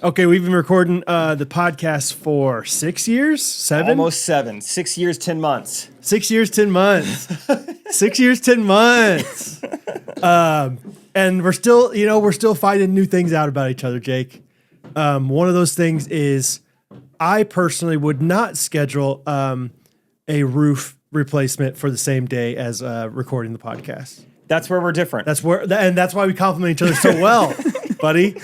Okay, we've been recording the podcast for 6 years, 7? Almost 7. 6 years, 10 months. 6 years, 10 months. 6 years, 10 months. And we're still finding new things out about each other, Jake. One of those things is I personally would not schedule a roof replacement for the same day as recording the podcast. That's where we're different. That's why we compliment each other so well, buddy.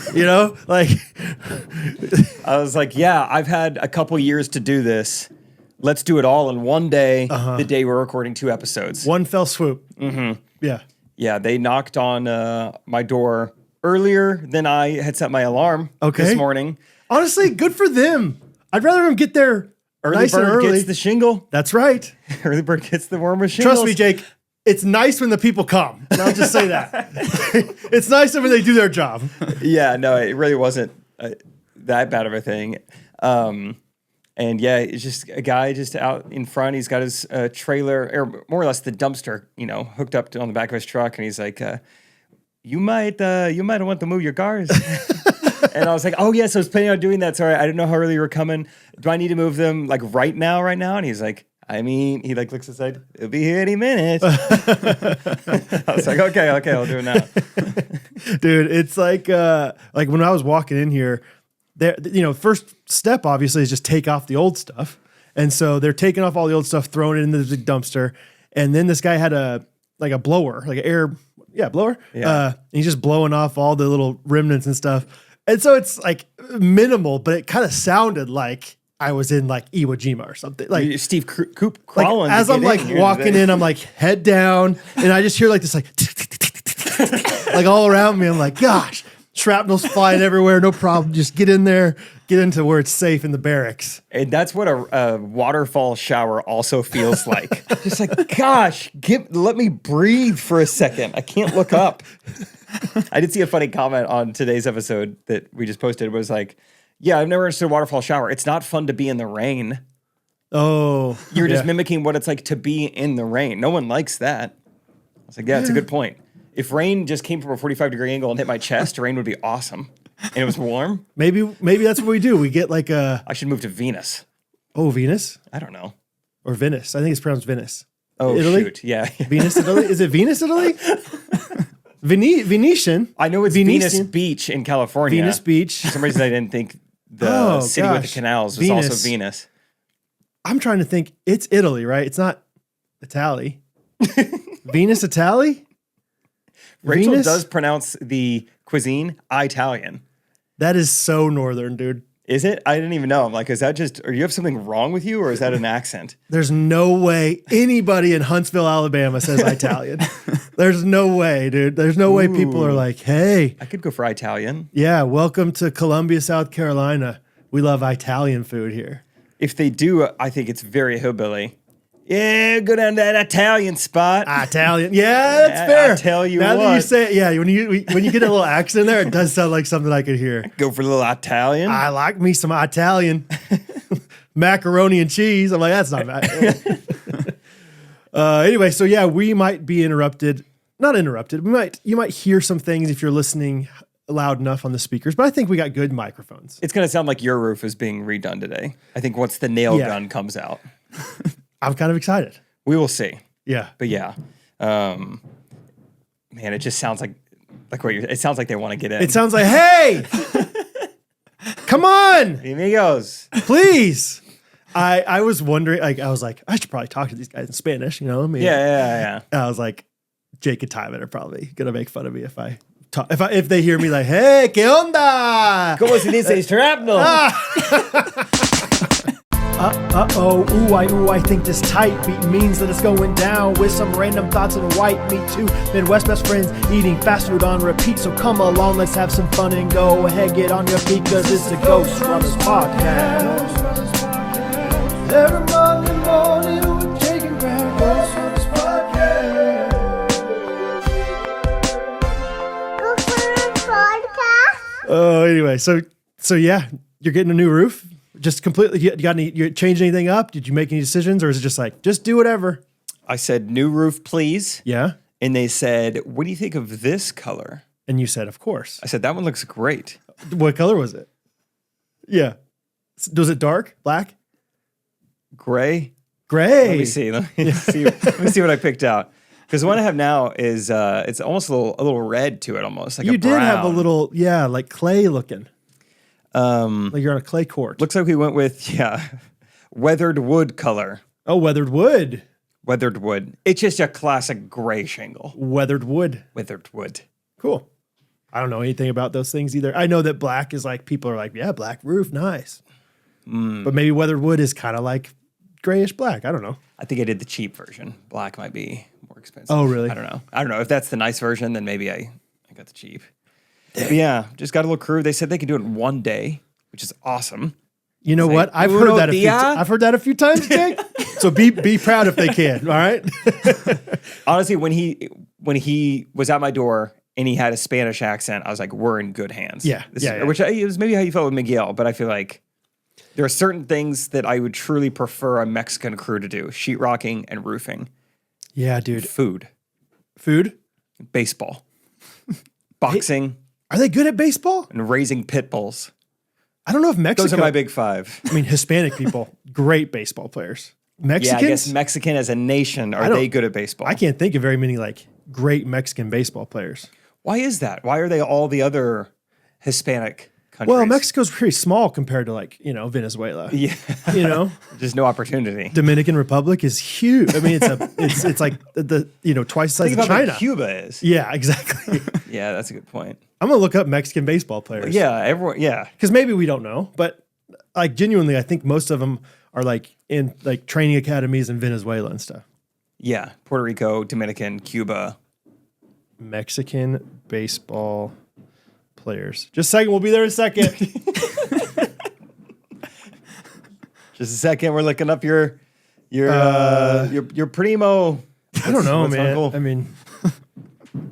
I was like, yeah, I've had a couple years to do this. Let's do it all in one day, the day we're recording 2 episodes. One fell swoop. Mm-hmm. Yeah. Yeah, they knocked on my door earlier than I had set my alarm this morning. Honestly, good for them. I'd rather them get there Early bird gets the shingle. That's right. Early bird gets the warmer shingles. Trust me, Jake. It's nice when the people come. I'll just say that. It's nice when they do their job. Yeah, no, it really wasn't that bad of a thing. And yeah, it's just a guy just out in front. He's got his trailer, or more or less the dumpster, hooked up on the back of his truck. And he's like, you might want to move your cars. And I was like, oh, yes, I was planning on doing that. Sorry, I didn't know how early you were coming. Do I need to move them like right now? And he's like, he like looks aside. It'll be here any minute. I was like, okay, I'll do it now. Dude, it's like when I was walking in here, there, first step obviously is just take off the old stuff, and so they're taking off all the old stuff, throwing it into the big dumpster, and then this guy had a blower, like an air, blower. Yeah. And he's just blowing off all the little remnants and stuff, and so it's like minimal, but it kind of sounded like I was in like Iwo Jima or something. Like Steve Coop crawling. As I'm like walking in, I'm like head down, and I just hear like this like like all around me. I'm like, gosh, shrapnel's flying everywhere. No problem. Just get in there, get into where it's safe in the barracks. And that's what a waterfall shower also feels like. Just like, gosh, let me breathe for a second. I can't look up. I did see a funny comment on today's episode that we just posted. It was like, yeah, I've never understood a waterfall shower. It's not fun to be in the rain. Oh. You're just mimicking what it's like to be in the rain. No one likes that. I was like, yeah, it's a good point. If rain just came from a 45-degree angle and hit my chest, rain would be awesome. And it was warm. Maybe that's what we do. We get like a... I should move to Venus. Oh, Venus? I don't know. Or Venice. I think it's pronounced Venice. Oh, Italy? Shoot. Yeah. Venus, Italy? Is it Venus, Italy? Venetian? I know it's Venus Beach in California. Venus Beach. For some reason, I didn't think the city with the canals was also Venus. I'm trying to think. It's Italy, right? It's not Italy. Venus, Italy? Rachel Venus? does pronounce the cuisine Italian. That is so northern, dude. Is it? I didn't even know. I'm like, is that just, or you have something wrong with you, or is that an accent? There's no way anybody in Huntsville, Alabama says Italian. There's no way, dude. There's no way people are like, hey. I could go for Italian. Yeah, welcome to Columbia, South Carolina. We love Italian food here. If they do, I think it's very hillbilly. Yeah, go down to that Italian spot. Italian. Yeah, that's fair. I tell you now what. That you say it, yeah, when you get a little accent there, it does sound like something I could hear. Go for a little Italian. I like me some Italian. Macaroni and cheese. I'm like, that's not bad. Anyway, so yeah, we might be interrupted. Not interrupted. You might hear some things if you're listening loud enough on the speakers, but I think we got good microphones. It's going to sound like your roof is being redone today. I think once the nail gun comes out. I'm kind of excited. We will see. Yeah. But yeah. Man, it just sounds like it sounds like they want to get in. It sounds like, hey, come on. Amigos. Please. I was wondering, I was like, I should probably talk to these guys in Spanish, you know what I mean? Yeah. I was like, Jake and Tyman are probably going to make fun of me if I talk, if they hear me like, hey, ¿qué onda? ¿Cómo se dice shrapnel? I think this tight beat means that it's going down with some random thoughts and white meat too. Midwest best friends eating fast food on repeat. So come along, let's have some fun and go ahead, get on your feet, cause it's the Ghostrunners podcast. Every Monday morning we're taking back Ghostrunners podcast. Anyway, so yeah, you're getting a new roof. Just completely, you change anything up? Did you make any decisions, or is it just like, just do whatever? I said, new roof, please. Yeah. And they said, what do you think of this color? And you said, of course. I said, that one looks great. What color was it? Yeah. Was it dark? Black? Gray. Gray. Let me see. Let me see what I picked out. Because the one I have now is it's almost a little red to it, almost like You a did brown. have a little, like clay looking. Like you're on a clay court. Looks like we went with weathered wood color. Oh, weathered wood. Weathered wood. It's just a classic gray shingle. Weathered wood. Weathered wood. Cool. I don't know anything about those things either. I know that black is like, people are like, yeah, black roof, nice. But maybe weathered wood is kind of like grayish black. I don't know. I think I did the cheap version. Black might be more expensive. Oh, really? I don't know. I don't know. If that's the nice version, then maybe I got the cheap. But yeah, just got a little crew. They said they could do it in one day, which is awesme. You know what? I've heard that a few times, Jake. So be proud if they can. All right. Honestly, when he was at my door and he had a Spanish accent, I was like, we're in good hands. Yeah. Which it was maybe how you felt with Miguel, but I feel like there are certain things that I would truly prefer a Mexican crew to do: sheetrocking and roofing. Yeah, dude. Food, baseball, boxing. Are they good at baseball? And raising pit bulls. I don't know if Mexico. Those are my big five. I mean, Hispanic people, great baseball players. Mexicans? Yeah, I guess Mexican as a nation, are they good at baseball? I can't think of very many like great Mexican baseball players. Why is that? Why are they all the other Hispanic countries? Well, Mexico's pretty small compared to like, Venezuela. Yeah. Just no opportunity. Dominican Republic is huge. I mean, it's like the twice the size of China. What Cuba is. Yeah, exactly. Yeah, that's a good point. I'm gonna look up Mexican baseball players. Yeah, everyone. Yeah, because maybe we don't know, but like genuinely, I think most of them are like in like training academies in Venezuela and stuff. Yeah, Puerto Rico, Dominican, Cuba. Mexican baseball players. Just a second, we'll be there in a second. Just a second, we're looking up your primo. I don't know, man. Uncle? I mean,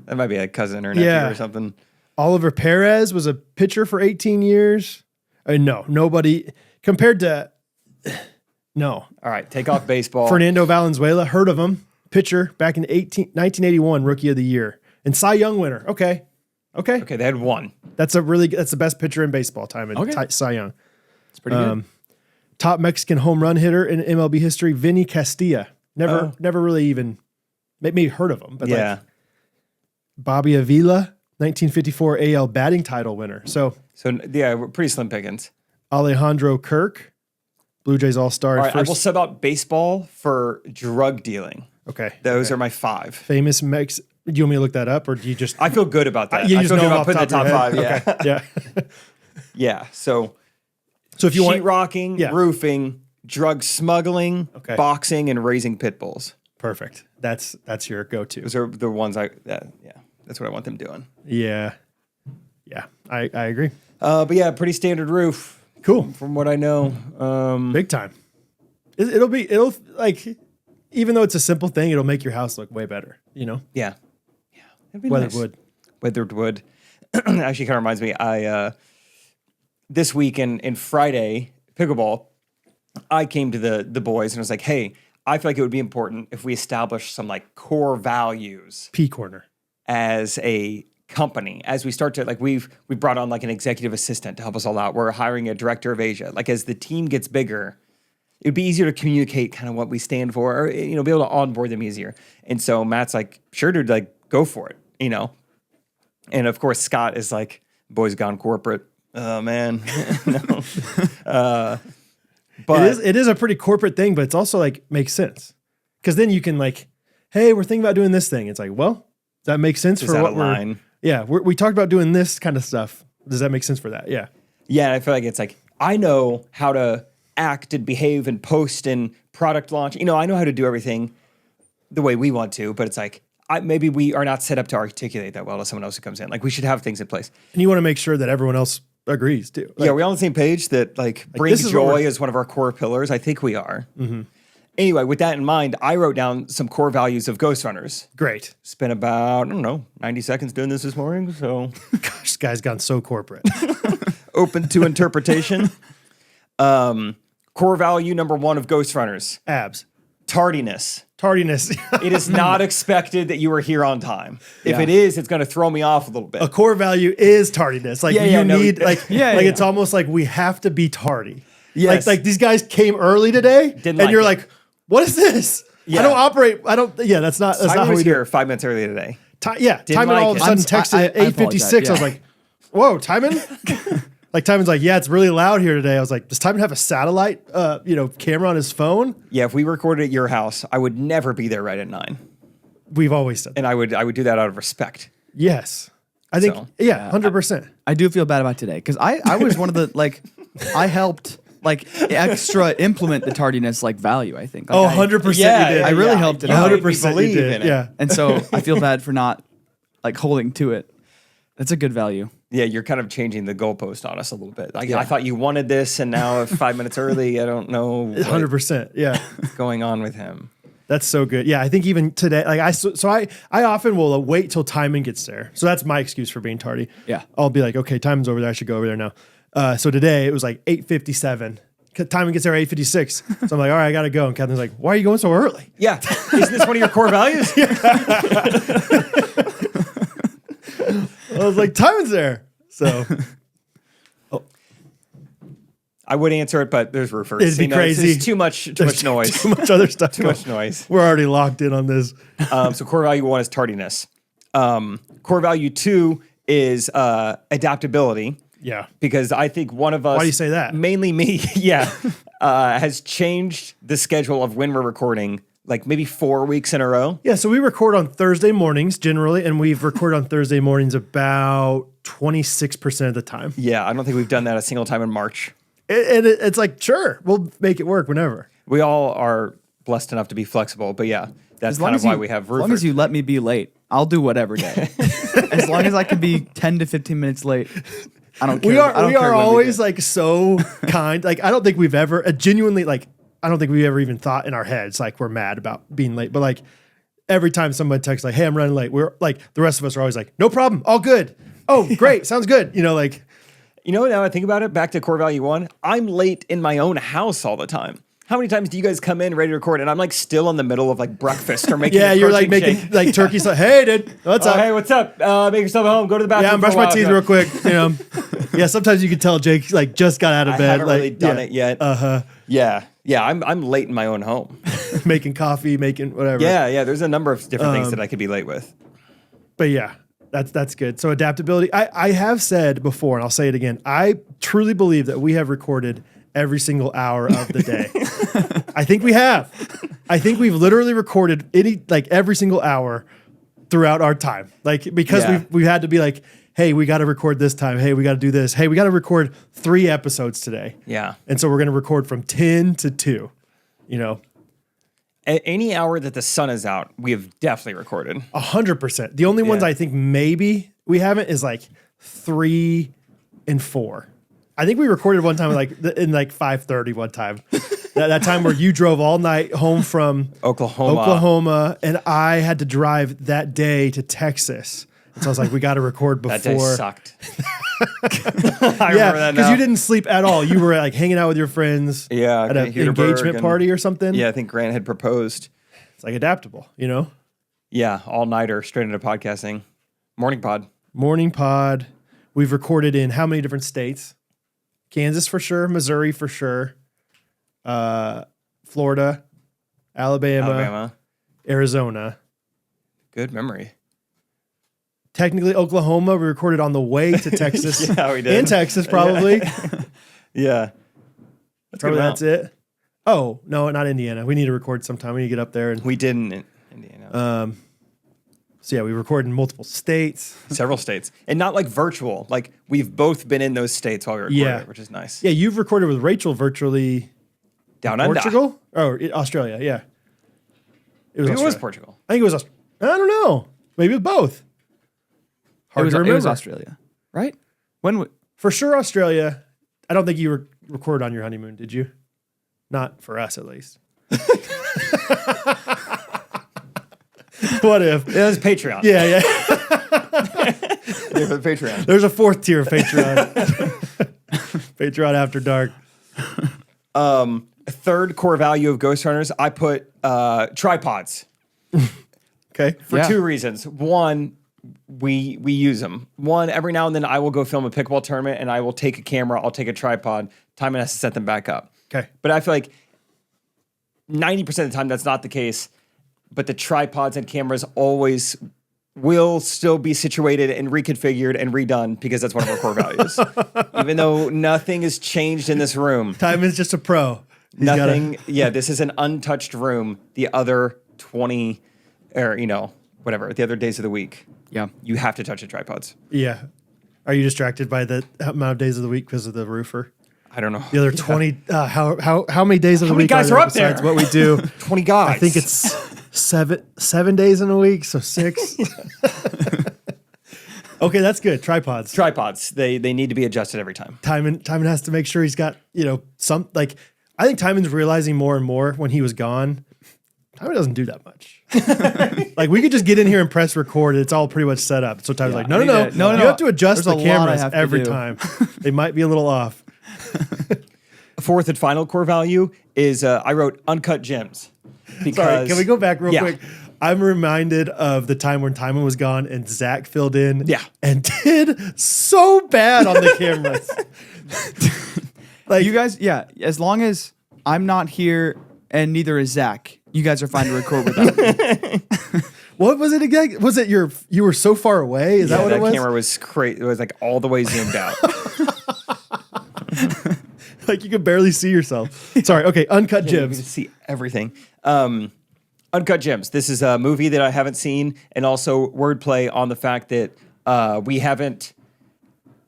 that might be a cousin or nephew or something. Oliver Perez was a pitcher for 18 years. No, nobody compared to. No. All right, take off baseball. Fernando Valenzuela, heard of him. Pitcher back in 1981, Rookie of the Year. And Cy Young winner. Okay, they had one. That's the best pitcher in baseball time in Cy Young. It's pretty good. Top Mexican home run hitter in MLB history, Vinny Castilla. Never really even maybe heard of him, but like Bobby Avila, 1954 AL batting title winner. So yeah, we're pretty slim pickings. Alejandro Kirk, Blue Jays All-Star. All right, I will sub out baseball for drug dealing. Okay. Those are my five. Famous Do you want me to look that up, or do you just? I feel good about that. You I just feel know good off about putting the top five. Okay. Yeah. Yeah. Yeah. So if you want sheetrocking, roofing, drug smuggling, boxing, and raising pit bulls. Perfect. That's your go-to. Those are the ones that's what I want them doing. Yeah. Yeah. I agree. But yeah, pretty standard roof. Cool. From what I know. Big time. It'll like, even though it's a simple thing, it'll make your house look way better, Yeah. Yeah. It'd be Weathered nice. wood. Weathered wood. Actually kind of reminds me, this week in Friday, Pickleball, I came to the boys and was like, hey, I feel like it would be important if we establish some like core values. P corner. As a company, as we start to we brought on like an executive assistant to help us all out. We're hiring a director of Asia. Like as the team gets bigger, it'd be easier to communicate kind of what we stand for, or be able to onboard them easier. And so Matt's like, sure, dude, like go for it, And of course Scott is like, boys gone corporate. Oh man, no. But it is a pretty corporate thing, but it's also like makes sense because then you can like, hey, we're thinking about doing this thing. It's like, well, does that make sense for what we're? Yeah, we talked about doing this kind of stuff. Does that make sense for that? Yeah. Yeah, and I feel like it's like I know how to act and behave and post and product launch. I know how to do everything the way we want to, but it's like maybe we are not set up to articulate that well to someone else who comes in. Like we should have things in place. And you want to make sure that everyone else agrees too. Like, we're on the same page that bring joy is one of our core pillars. I think we are. Mm-hmm. Anyway, with that in mind, I wrote down some core values of Ghostrunners. Great. Spent about, 90 seconds doing this morning. So, gosh, this guy's gone so corporate. Open to interpretation. Core value number one of Ghostrunners. Abs. Tardiness. Tardiness. It is not expected that you are here on time. If it is, it's going to throw me off a little bit. A core value is tardiness. Like it's almost like we have to be tardy. Yes. Like these guys came early today, you're like, what is this? Yeah. I don't operate. That's not how we do here 5 minutes early today. Timon like all of a sudden texted at 8:56. I was like, whoa, Timon? Like Timon's like, yeah, it's really loud here today. I was like, does Timon have a satellite, camera on his phone? Yeah, if we recorded at your house, I would never be there right at 9. We've always said that. And I would do that out of respect. Yes. I think, 100%. I do feel bad about today because I was one of the, I helped, extra implement the tardiness, value, I think. 100% you did. I really helped it out. 100% you believe did. in it. Yeah. And so I feel bad for not, holding to it. That's a good value. Yeah, you're kind of changing the goalpost on us a little bit. I thought you wanted this, and now 5 minutes early, I don't know 100%. Yeah. what's going on with him. That's so good. Yeah, I think even today, I often will wait till Timon gets there. So that's my excuse for being tardy. Yeah. I'll be like, okay, Timon's over there. I should go over there now. So today it was 8:57. Timon gets there at 8:56. So I'm like, all right, I got to go. And Catherine's like, why are you going so early? Yeah. Isn't this one of your core values? I was like, Timon's there. So I would answer it, but there's roofers. It'd be crazy. It's too much noise. Too much other stuff. Too much noise. We're already locked in on this. So core value 1 is tardiness. Core value 2 is adaptability. Yeah. Because I think one of us... Why do you say that? Mainly me, has changed the schedule of when we're recording, maybe 4 weeks in a row. Yeah, so we record on Thursday mornings generally, and we've recorded on Thursday mornings about 26% of the time. Yeah, I don't think we've done that a single time in March. It's like, sure, we'll make it work whenever. We all are blessed enough to be flexible, but yeah, that's kind of why we have roofers. As long as you let me be late, I'll do whatever day. As long as I can be 10 to 15 minutes late, I don't care. We are always so kind. I don't think we've ever genuinely I don't think we've ever even thought in our heads we're mad about being late. But every time somebody texts hey, I'm running late, we're the rest of us are always no problem, all good. Oh, great, sounds good. Now I think about it, back to core value 1, I'm late in my own house all the time. How many times do you guys come in ready to record and I'm still in the middle of breakfast or making you're making turkey stuff. Hey, dude, what's up? Hey, what's up? Make yourself at home. Go to the bathroom. Yeah, I'm brushing my teeth real quick. Yeah, sometimes you can tell Jake just got out of bed. I haven't really done it yet. Yeah, I'm late in my own home, making coffee, making whatever. Yeah. There's a number of different things that I could be late with. But yeah. That's good. So adaptability. I have said before, and I'll say it again. I truly believe that we have recorded every single hour of the day. I think we have. I think we've literally recorded every single hour throughout our time. Because we've had to be hey, we got to record this time. Hey, we got to do this. Hey, we got to record 3 episodes today. Yeah. And so we're going to record from 10 to 2. At any hour that the sun is out, we have definitely recorded. 100%. The only ones I think maybe we haven't is 3 and 4. I think we recorded one time in 5:30 one time. that time where you drove all night home from Oklahoma, and I had to drive that day to Texas. And so I was like, we got to record before. That day sucked. I remember that now. Because you didn't sleep at all. You were hanging out with your friends at an engagement party or something. Yeah, I think Grant had proposed. It's adaptable, Yeah, all-nighter, straight into podcasting. Morning pod. We've recorded in how many different states? Kansas for sure, Missouri for sure, Florida, Alabama, Arizona. Good memory. Technically, Oklahoma, we recorded on the way to Texas. Yeah, we did. In Texas, probably. Yeah. That's it. Oh, no, not Indiana. We need to record sometime. We need to get up there. We did in Indiana. So, yeah, we record in multiple states. Several states. And not virtual. We've both been in those states while we recorded it, which is nice. Yeah, you've recorded with Rachel virtually down under. Portugal? Oh, Australia, yeah. It was Portugal. I think it was I don't know. Maybe it was both. Hard to remember. It was Australia, right? For sure, Australia. I don't think you recorded on your honeymoon, did you? Not for us, at least. What if? It was Patreon. Yeah. For the Patreon. There's a 4th tier of Patreon. Patreon After Dark. third core value of Ghostrunners, I put tripods Okay. for Yeah. 2 reasons. One, we use them. One, every now and then I will go film a pickleball tournament and I will take a camera, I'll take a tripod. Timon has to set them back up. Okay. But I feel like 90% of the time that's not the case. But the tripods and cameras always will still be situated and reconfigured and redone because that's one of our core values. Even though nothing has changed in this room. Timon's just a pro. He's Nothing. Yeah, this is an untouched room. The other 20 or, whatever, the other days of the week. Yeah. You have to touch the tripods. Yeah. Are you distracted by the amount of days of the week because of the roofer? I don't know. The other 20, how many days of the many week guys are are there up there? besides what we do? 20 guys. I think it's seven days in a week, so 6. Okay, that's good. Tripods. tripods. They need to be adjusted every time. Timon has to make sure he's got, some, like, I think Timon's realizing more and more when he was gone, Timon doesn't do that much. Like, we could just get in here and press record. It's all pretty much set up. So Timon's like, no. You have to adjust There's the a lot I cameras have to every do. time. They might be a little off. Fourth and final core value is I wrote uncut gems. Because, Sorry, can we go back real Yeah. quick? I'm reminded of the time when Timon was gone and Zach filled in Yeah. and did so bad on the cameras. Like, You guys, yeah, as long as I'm not here and neither is Zach, you guys are fine to record without me. what was it again? Was it you were so far away? Is that Yeah, what that it was? camera was crazy. It was like all the way zoomed out. Like you could barely see yourself. Sorry. Okay. Uncut You can gems. just see everything. Uncut Gems. This is a movie that I haven't seen, and also wordplay on the fact that we haven't.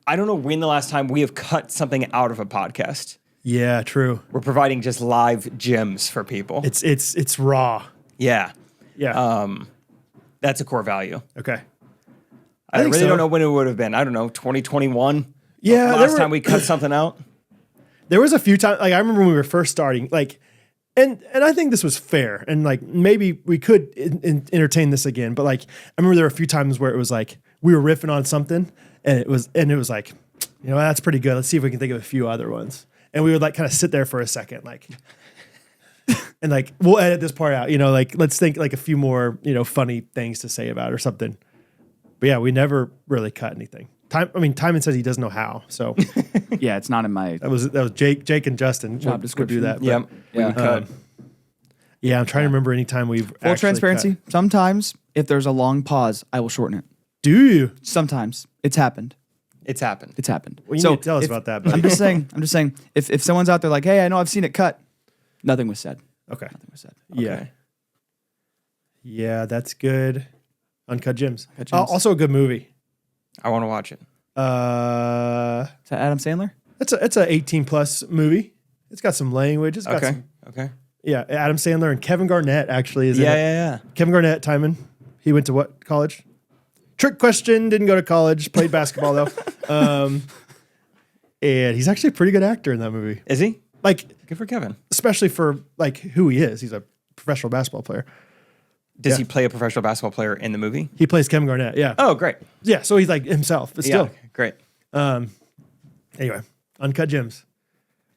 I don't know when the last time we have cut something out of a podcast. Yeah. True. We're providing just live gems for people. It's raw. Yeah, Yeah. that's a core value. Okay. I think really so. don't know when it would have been. I don't know, 2021. Yeah, the there last were- time we cut something out. There was a few times, like I remember when we were first starting, like, and I think this was fair, and like maybe we could entertain this again, but like I remember there were a few times where it was like we were riffing on something, and it was like, that's pretty good. Let's see if we can think of a few other ones, and we would like kind of sit there for a second, like, and like we'll edit this part out, like let's think like a few more funny things to say about it or something. But yeah, we never really cut anything. Timon says he doesn't know how, so. Yeah, it's not in my That was Jake and Justin Job would do description. that. but, Yeah, we would cut. yeah, I'm trying to remember any time we've full transparency. Sometimes if there's a long pause, I will shorten it. Do you? Sometimes it's happened. It's happened. It's happened. Well, you need to tell us about that, buddy. I'm just saying, if someone's out there like, hey, I know I've seen it cut, nothing was said. Okay. Nothing was said. Yeah. Okay. Yeah, that's good. Uncut Gems. Uncut Gems. Also a good movie. I want to watch it. Is that Adam Sandler? It's a 18 plus movie. It's got some language. It's got Okay. some, Okay. yeah. Adam Sandler and Kevin Garnett actually is in it. Yeah. Kevin Garnett, Timon. He went to what college? Trick question. Didn't go to college. Played basketball though. And he's actually a pretty good actor in that movie. Is he? Like, Good for Kevin. especially for like who he is. He's a professional basketball player. Does Yeah. he play a professional basketball player in the movie? He plays Kevin Garnett. Yeah. Oh, great. Yeah. So he's like himself, but still. Yeah, great. Anyway, Uncut Gems.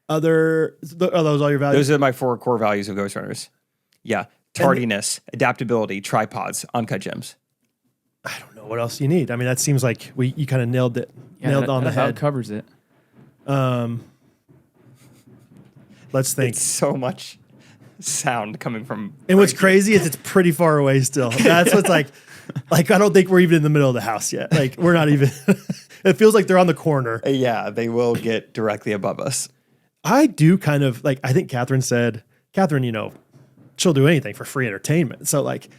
Are those all your values? Those are my 4 core values of Ghostrunners. Yeah. Tardiness, adaptability, tripods, uncut gems. I don't know what else you need. I mean, that seems like you kind of nailed it. Nailed on the That head. covers it. Let's think. It's so much sound coming from. And what's crazy is it's pretty far away still. That's what's like I don't think we're even in the middle of the house yet. Like we're not even. It feels like they're on the corner. Yeah, they will get directly above us. I do kind of like. I think Catherine, she'll do anything for free entertainment. So like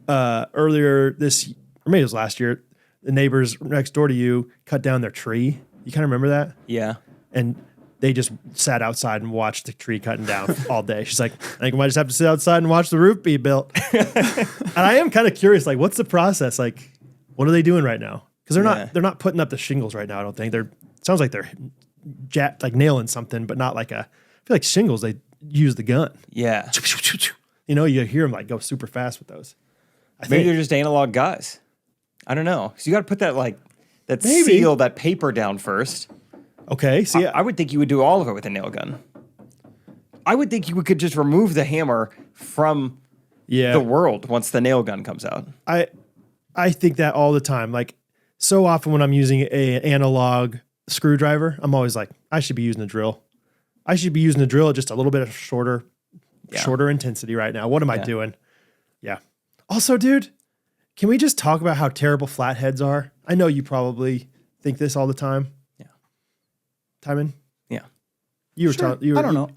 earlier this, or maybe it was last year, the neighbors next door to you cut down their tree. You kind of remember that? Yeah. And they just sat outside and watched the tree cutting down all day. She's like, I think we might just have to sit outside and watch the roof be built. And I am kind of curious, like, what's the process? Like, what are they doing right now? Because they're not putting up the shingles right now. I don't think sounds like they're nailing something, but not like I feel like shingles. They use the gun. Yeah. You hear them like go super fast with those. Maybe they're just analog guys. I don't know. So you got to put that Maybe. seal, that paper down first. Okay. See, I would think you would do all of it with a nail gun. I would think you could just remove the hammer from Yeah. the world once the nail gun comes out. I think that all the time. Like so often when I'm using an analog screwdriver, I'm always like, I should be using a drill. I should be using a drill at just a little bit of shorter intensity right now. What am I doing? Yeah. Also, dude, can we just talk about how terrible flatheads are? I know you probably think this all the time. Yeah. Timon? Yeah. You were Sure. telling. I don't know.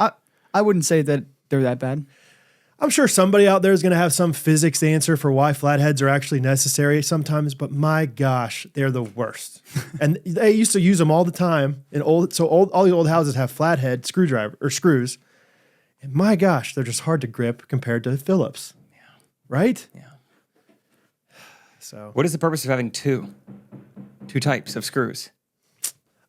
I wouldn't say that they're that bad. I'm sure somebody out there is going to have some physics answer for why flatheads are actually necessary sometimes, but my gosh, they're the worst. And they used to use them all the time in all the old houses have flathead screwdriver or screws. And my gosh, they're just hard to grip compared to Phillips. Yeah. Right? Yeah. So What is the purpose of having two types of screws?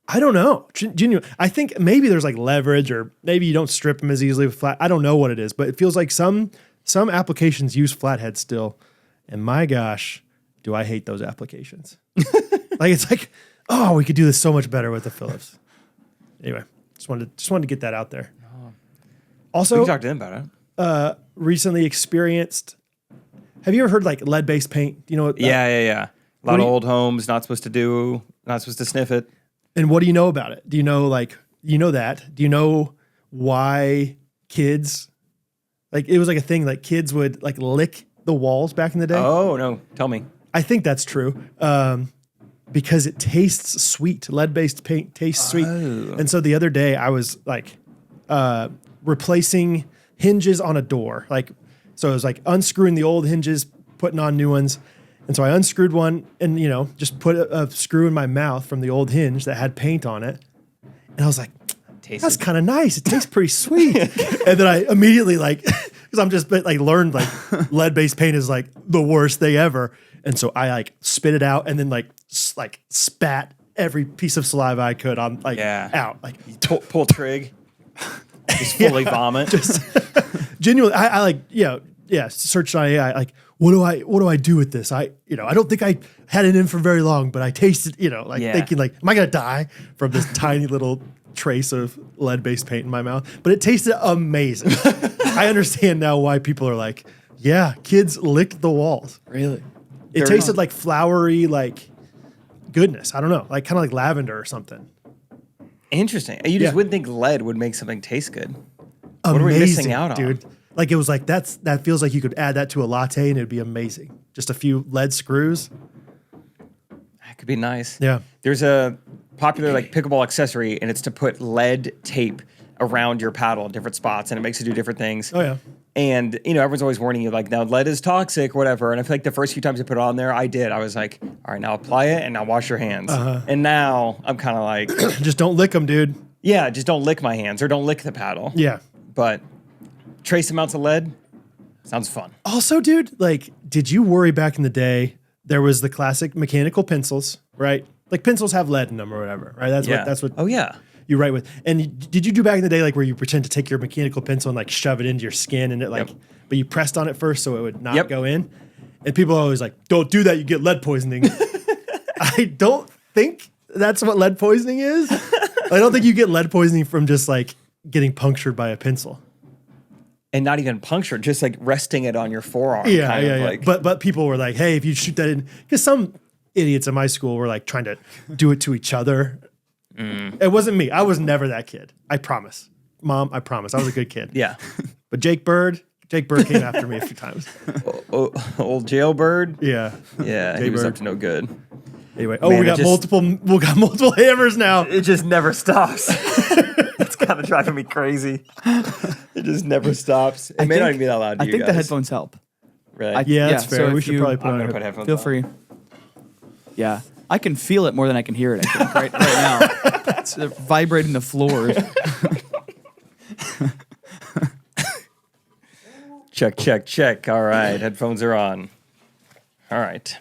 I don't know. Genuine. I think maybe there's like leverage or maybe you don't strip them as easily with flat. I don't know what it is, but it feels like some applications use flatheads still. And my gosh, do I hate those applications. Like it's like, oh, we could do this so much better with the Phillips. Anyway, just wanted to get that out there. Also, We can talk to them about it. recently experienced. Have you ever heard like lead-based paint? You know what? Yeah. A lot do of you- old homes, not supposed to sniff it. And what do you know about it? Do you know that? Do you know why kids like it was like a thing like kids would like lick the walls back in the day? Oh, no. Tell me. I think that's true. Because it tastes sweet. Lead-based paint tastes sweet. And so the other day I was like replacing hinges on a door. Like so it was like unscrewing the old hinges, putting on new ones. And so I unscrewed one and, just put a screw in my mouth from the old hinge that had paint on it. And I was like, that's kind of nice. It tastes pretty sweet. And then I immediately because I'm just learned lead-based paint is like the worst thing ever. And so I spit it out and then spat every piece of saliva I could on out. Pull trig. Just fully vomit. Just genuinely, searched on AI, what do I do with this? I don't think I had it in for very long, but I tasted, thinking am I going to die from this tiny little trace of lead-based paint in my mouth? But it tasted amazing. I understand now why people are like, yeah, kids lick the walls. Really? It tasted like flowery, goodness. I don't know, kind of like lavender or something. Interesting. You just wouldn't think lead would make something taste good. Amazing, what are we missing out on? Dude. It was that feels like you could add that to a latte and it'd be amazing. Just a few lead screws. That could be nice. Yeah. There's a popular pickleball accessory, and it's to put lead tape around your paddle in different spots, and it makes you do different things. Oh yeah. And everyone's always warning you now lead is toxic, whatever. And I feel like the first few times I put it on there, I did. I was like, all right, now apply it and now wash your hands. And now I'm kind of like, just don't lick them, dude. yeah, just don't lick my hands or don't lick the paddle. Yeah. But trace amounts of lead sounds fun. Also, dude, did you worry back in the day? There was the classic mechanical pencils, right? Pencils have lead in them or whatever, right? That's what. Oh yeah. You write with. And did you do back in the day where you pretend to take your mechanical pencil and shove it into your skin and it but you pressed on it first so it would not go in? And people are always like, don't do that, you get lead poisoning. I don't think that's what lead poisoning is. I don't think you get lead poisoning from just getting punctured by a pencil. And not even punctured, just resting it on your forearm. Yeah. But people were like, hey, if you shoot that in, because some idiots in my school were trying to do it to each other. It wasn't me. I was never that kid. I promise. Mom, I promise. I was a good kid. Yeah. But Jake Bird came after me a few times. Old jailbird. Yeah. Yeah, he was up to no good. Anyway, Man, we got multiple hammers now. It just never stops. It's kind of driving me crazy. It just never stops. It may not even be that loud to I you think guys. the headphones help. Right. Yeah, that's fair. so We if should you- probably put I'm on going to our put headphones Feel on. free. Yeah. I can feel it more than I can hear it, I think, right now. It's vibrating the floors. Check. All right. Headphones are on. All right.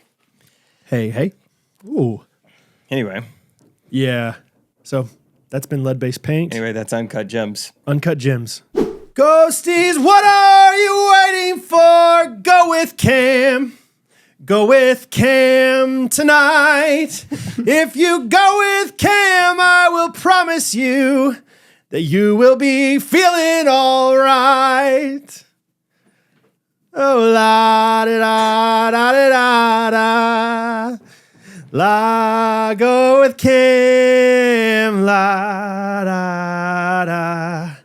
Hey. Ooh. Anyway, So that's been lead-based paint. that's Uncut Gems. Uncut Gems. Ghosties, what are you waiting for? Go with Cam. Go with Cam tonight. If you go with Cam, I will promise you that you will be feeling all right. Oh, la da da da da da. La, go with Kim. La da da.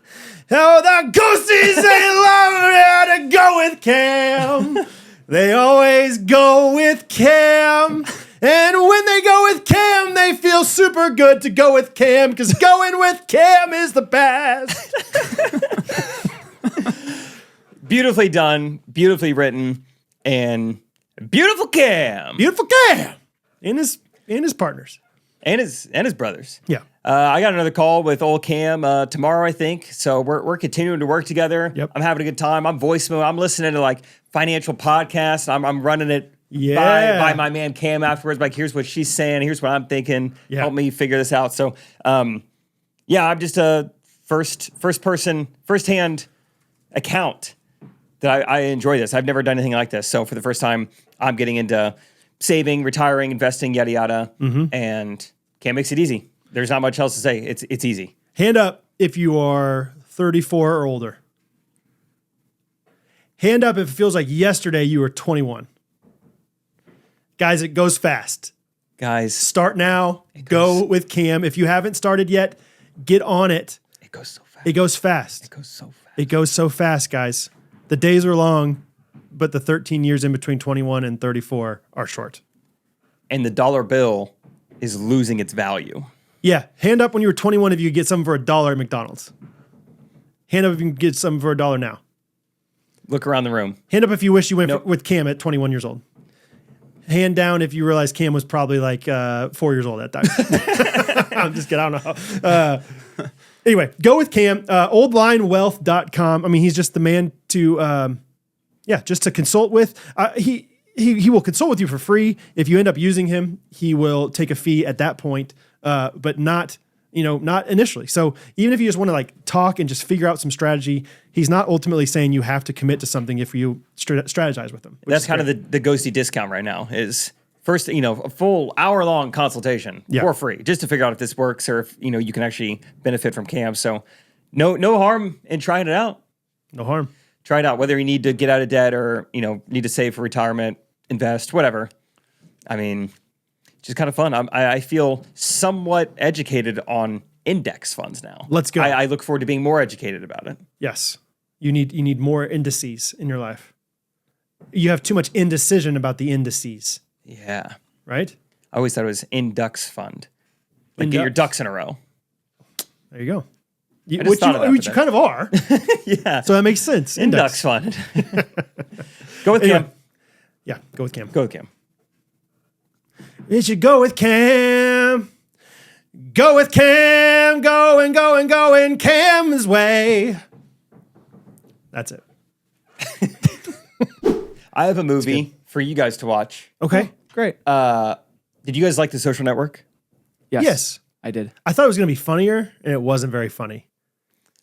Oh, the ghosties, they love to go with Cam. They always go with Cam. And when they go with Cam, they feel super good to go with Cam because going with Cam is the best. Beautifully done, beautifully written, and beautiful Cam. Beautiful Cam. And his partners. And his brothers. Yeah. I got another call with old Cam tomorrow, I think. So we're continuing to work together. Yep. I'm having a good time. I'm voice mode. I'm listening to like financial podcasts. I'm running it by my man Cam afterwards. Like, here's what she's saying. Here's what I'm thinking. Yeah. Help me figure this out. So, yeah, I'm just a firsthand account that I enjoy this. I've never done anything like this. So for the first time, I'm getting into saving, retiring, investing, yada yada, and Cam makes it easy. There's not much else to say. It's easy. Hand up if you are 34 or older. Hand up if it feels like yesterday you were 21. Guys, it goes fast. Guys, Start now. Go with Cam. If you haven't started yet, get on it. it goes so fast. It goes fast. It goes so fast. It goes so fast, guys. The days are long, but the 13 years in between 21 and 34 are short. And the dollar bill is losing its value. Yeah, hand up when you were 21 if you could get something for $1 at McDonald's. Hand up if you can get something for $1 now. Look around the room. Hand up if you wish you went Nope. with Cam at 21 years old. Hand down if you realize Cam was probably like 4 years old at that time. I'm just kidding. I don't know. Anyway, go with Cam. Oldlinewealth.com. I mean, he's just the man to, just to consult with. He will consult with you for free. If you end up using him, he will take a fee at that point, but not initially. So even if you just want to like talk and just figure out some strategy, he's not ultimately saying you have to commit to something if you strategize with him. That's kind of the Ghosty discount right now is first, a full hour-long consultation for free just to figure out if this works or if, you can actually benefit from Cam. So no harm in trying it out. No harm. Try it out, whether you need to get out of debt or, need to save for retirement, invest, whatever. I mean, just kind of fun. I feel somewhat educated on index funds now. Let's go. I look forward to being more educated about it. Yes. You need more indices in your life. You have too much indecision about the indices, Yeah. right? I always thought it was Indux Fund. Like get your Indux. ducks in a row. There you go. just thought of that Which for you kind of are. Yeah. So that makes sense. Indux Fund. Go with Anyway. Cam. Yeah, go with Cam. Go with Cam. It should go with Cam. Go with Cam. Go in Cam's way. That's it. I have a movie for you guys to watch. Okay. Great. Did you guys like The Social Network? Yes. I did. I thought it was going to be funnier, and it wasn't very funny.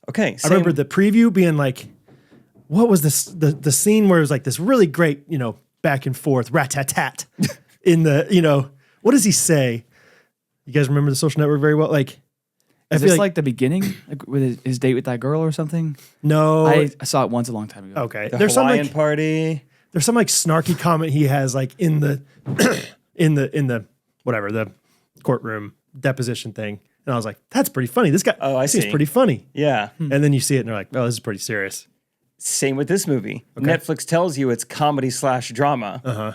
Okay. I remember the preview being like, what was this? The scene where it was like this really great, back and forth, rat-tat-tat in the, what does he say? You guys remember The Social Network very well? Like, Is this like the beginning, like with his date with that girl or something? no. I saw it once a long time ago. Okay. the There's some Hawaiian like party. there's some like snarky comment he has like in the in the whatever the courtroom deposition thing, and I was like, that's pretty funny. This guy, Oh, I seems see. pretty funny. Yeah. And then you see it, and you're like, oh, this is pretty serious. Same with this movie. Netflix tells you it's comedy/drama. Uh-huh.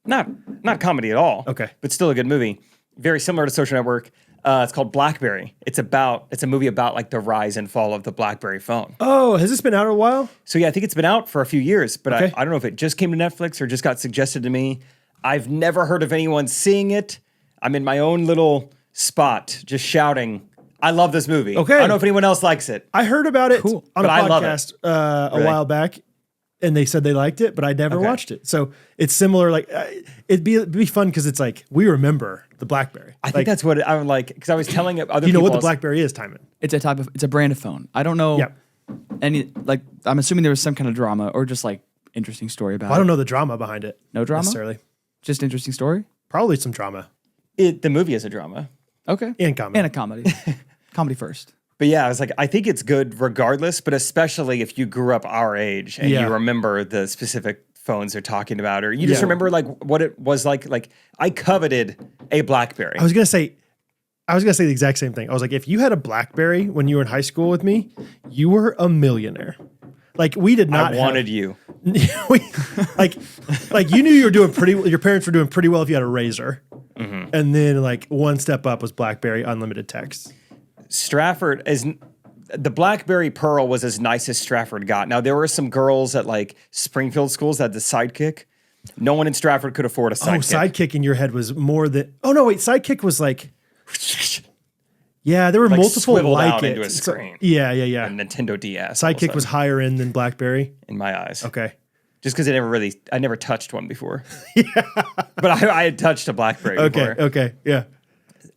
Not comedy at all. Okay. But still a good movie. Very similar to Social Network. It's called Blackberry. It's a movie about like the rise and fall of the Blackberry phone. Oh, has this been out a while? So yeah, I think it's been out for a few years, but Okay. I don't know if it just came to Netflix or just got suggested to me. I've never heard of anyone seeing it. I'm in my own little spot, just shouting, I love this movie. Okay. I don't know if anyone else likes it. I heard about it on But a I love it. podcast a Really? while back, and they said they liked it, but I never Okay. watched it. So it's similar. Like it'd be fun because it's like we remember the BlackBerry. I think that's what I'm like, because I was telling other you know people. what the BlackBerry is, Timon. It's a brand of phone. I don't know Yep. any, like, I'm assuming there was some kind of drama or just like interesting story about I don't it. know the drama behind it. No drama? necessarily. Just interesting story? Probably some drama The movie is a drama. Okay. and comedy. And a comedy. Comedy first. But yeah, I was like, I think it's good regardless, but especially if you grew up our age and Yeah. you remember the specific phones they're talking about, or you just Yeah. remember like what it was like. Like I coveted a Blackberry. I was gonna say the exact same thing. I was like, if you had a BlackBerry when you were in high school with me, you were a millionaire. Like we did not. I wanted you. like you knew you were doing pretty. Your parents were doing pretty well if you had a Razor, and then like one step up was BlackBerry unlimited text. Stratford the BlackBerry Pearl was as nice as Stratford got. Now there were some girls at like Springfield schools that had the Sidekick. No one in Stratford could afford a Sidekick. Oh, Sidekick in your head was more than. Oh no, wait, Sidekick was like. Yeah, there were Like multiple swiveled like out it. into a screen. Yeah. A Nintendo DS. Sidekick was higher end than BlackBerry. in my eyes. Okay. Just because I never touched one before. Yeah. But I had touched a BlackBerry before. Okay. Yeah.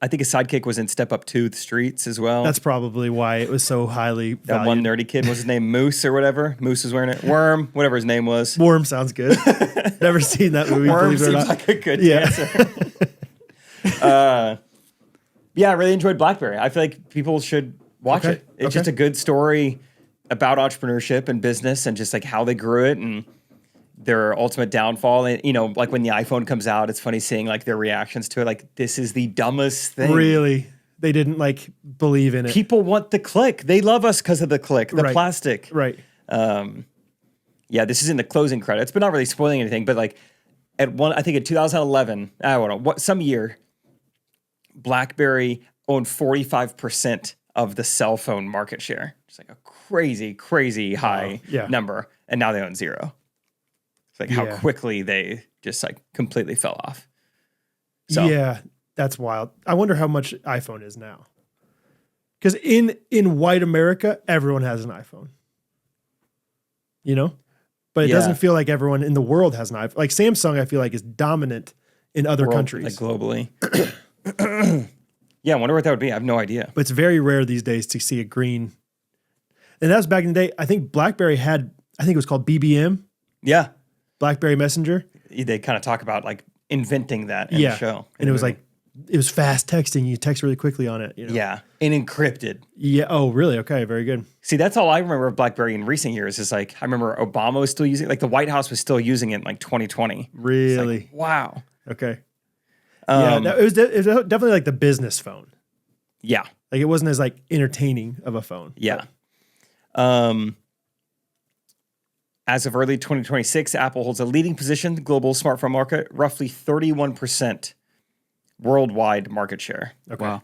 I think a Sidekick was in Step Up 2 the Streets as well. That's probably why it was so highly that valued. one nerdy kid, was his name Moose or whatever? Moose was wearing it. Worm, whatever his name was. Worm sounds good. Never seen that movie. Worm believe it or seems not. like a good Yeah. answer. Yeah, I really enjoyed BlackBerry. I feel like people should watch Okay, it. It's okay. just a good story about entrepreneurship and business and just like how they grew it and their ultimate downfall. And, you know, like when the iPhone comes out, it's funny seeing like their reactions to it. Like, this is the dumbest thing. Really, they didn't like believe in it. People want the click. They love us because of the click, the Right. plastic. Right. Yeah, this is in the closing credits, but not really spoiling anything. But like I think in 2011, I don't know, some year, BlackBerry owned 45% of the cell phone market share. It's like a crazy, crazy high yeah. number. And now they own zero. It's like how Yeah. quickly they just like completely fell off. So Yeah, that's wild. I wonder how much iPhone is now. Because in white America, everyone has an iPhone. You know? But it Yeah. doesn't feel like everyone in the world has an iPhone. Like Samsung, I feel like is dominant in other countries. like globally. Yeah, I wonder what that would be. I have no idea. But it's very rare these days to see a green. And that was back in the day. I think BlackBerry had, I think it was called BBM, Yeah. BlackBerry Messenger. They kind of talk about like inventing that in the show. And it was like, it was fast texting. You text really quickly on it. You know? Yeah. And encrypted. Yeah. Oh, really? Okay. Very good. See, that's all I remember of BlackBerry in recent years is like, I remember Obama was still using it. Like the White House was still using it in like 2020. It's Really? like, wow. Okay. Yeah. It was definitely like the business phone. Yeah. Like it wasn't as like entertaining of a phone. Yeah. As of early 2026, Apple holds a leading position in the global smartphone market, roughly 31% worldwide market share. Okay. Wow.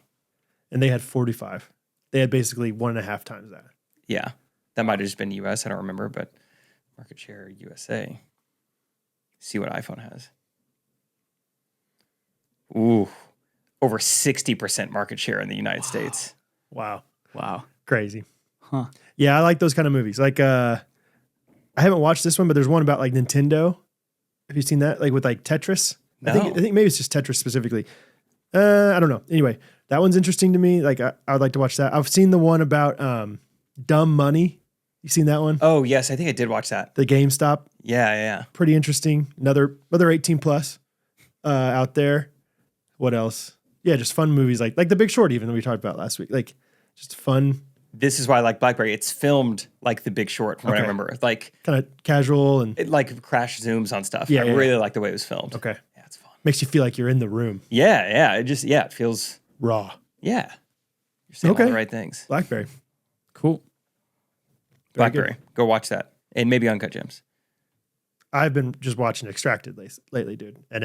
And they had 45. They had basically 1.5 times that. Yeah. That might have just been US. I don't remember, but market share USA. See what iPhone has. Ooh. Over 60% market share in the United States. Wow. Wow. Crazy. Huh. Yeah, I like those kind of movies. Like I haven't watched this one, but there's one about like Nintendo. Have you seen that? Like with like Tetris? No. I think maybe it's just Tetris specifically. I don't know. Anyway, that one's interesting to me. Like I would like to watch that. I've seen the one about Dumb Money. You seen that one? Oh, yes. I think I did watch that. The GameStop. Yeah. Pretty interesting. Another 18 plus out there. What else? Yeah, just fun movies like The Big Short, even that we talked about last week. Like just fun, This is why I like BlackBerry. It's filmed like The Big Short, from what I Okay. remember. Like kind of casual, and it like crash zooms on stuff. Yeah, I yeah, really like the way it was filmed. okay, Yeah, it's fun. makes you feel like you're in the room. Yeah. It feels Raw. You're saying all Okay. the right things. BlackBerry. Cool. Very good. BlackBerry. Go watch that. And maybe Uncut Gems. I've been just watching Extracted lately, dude, and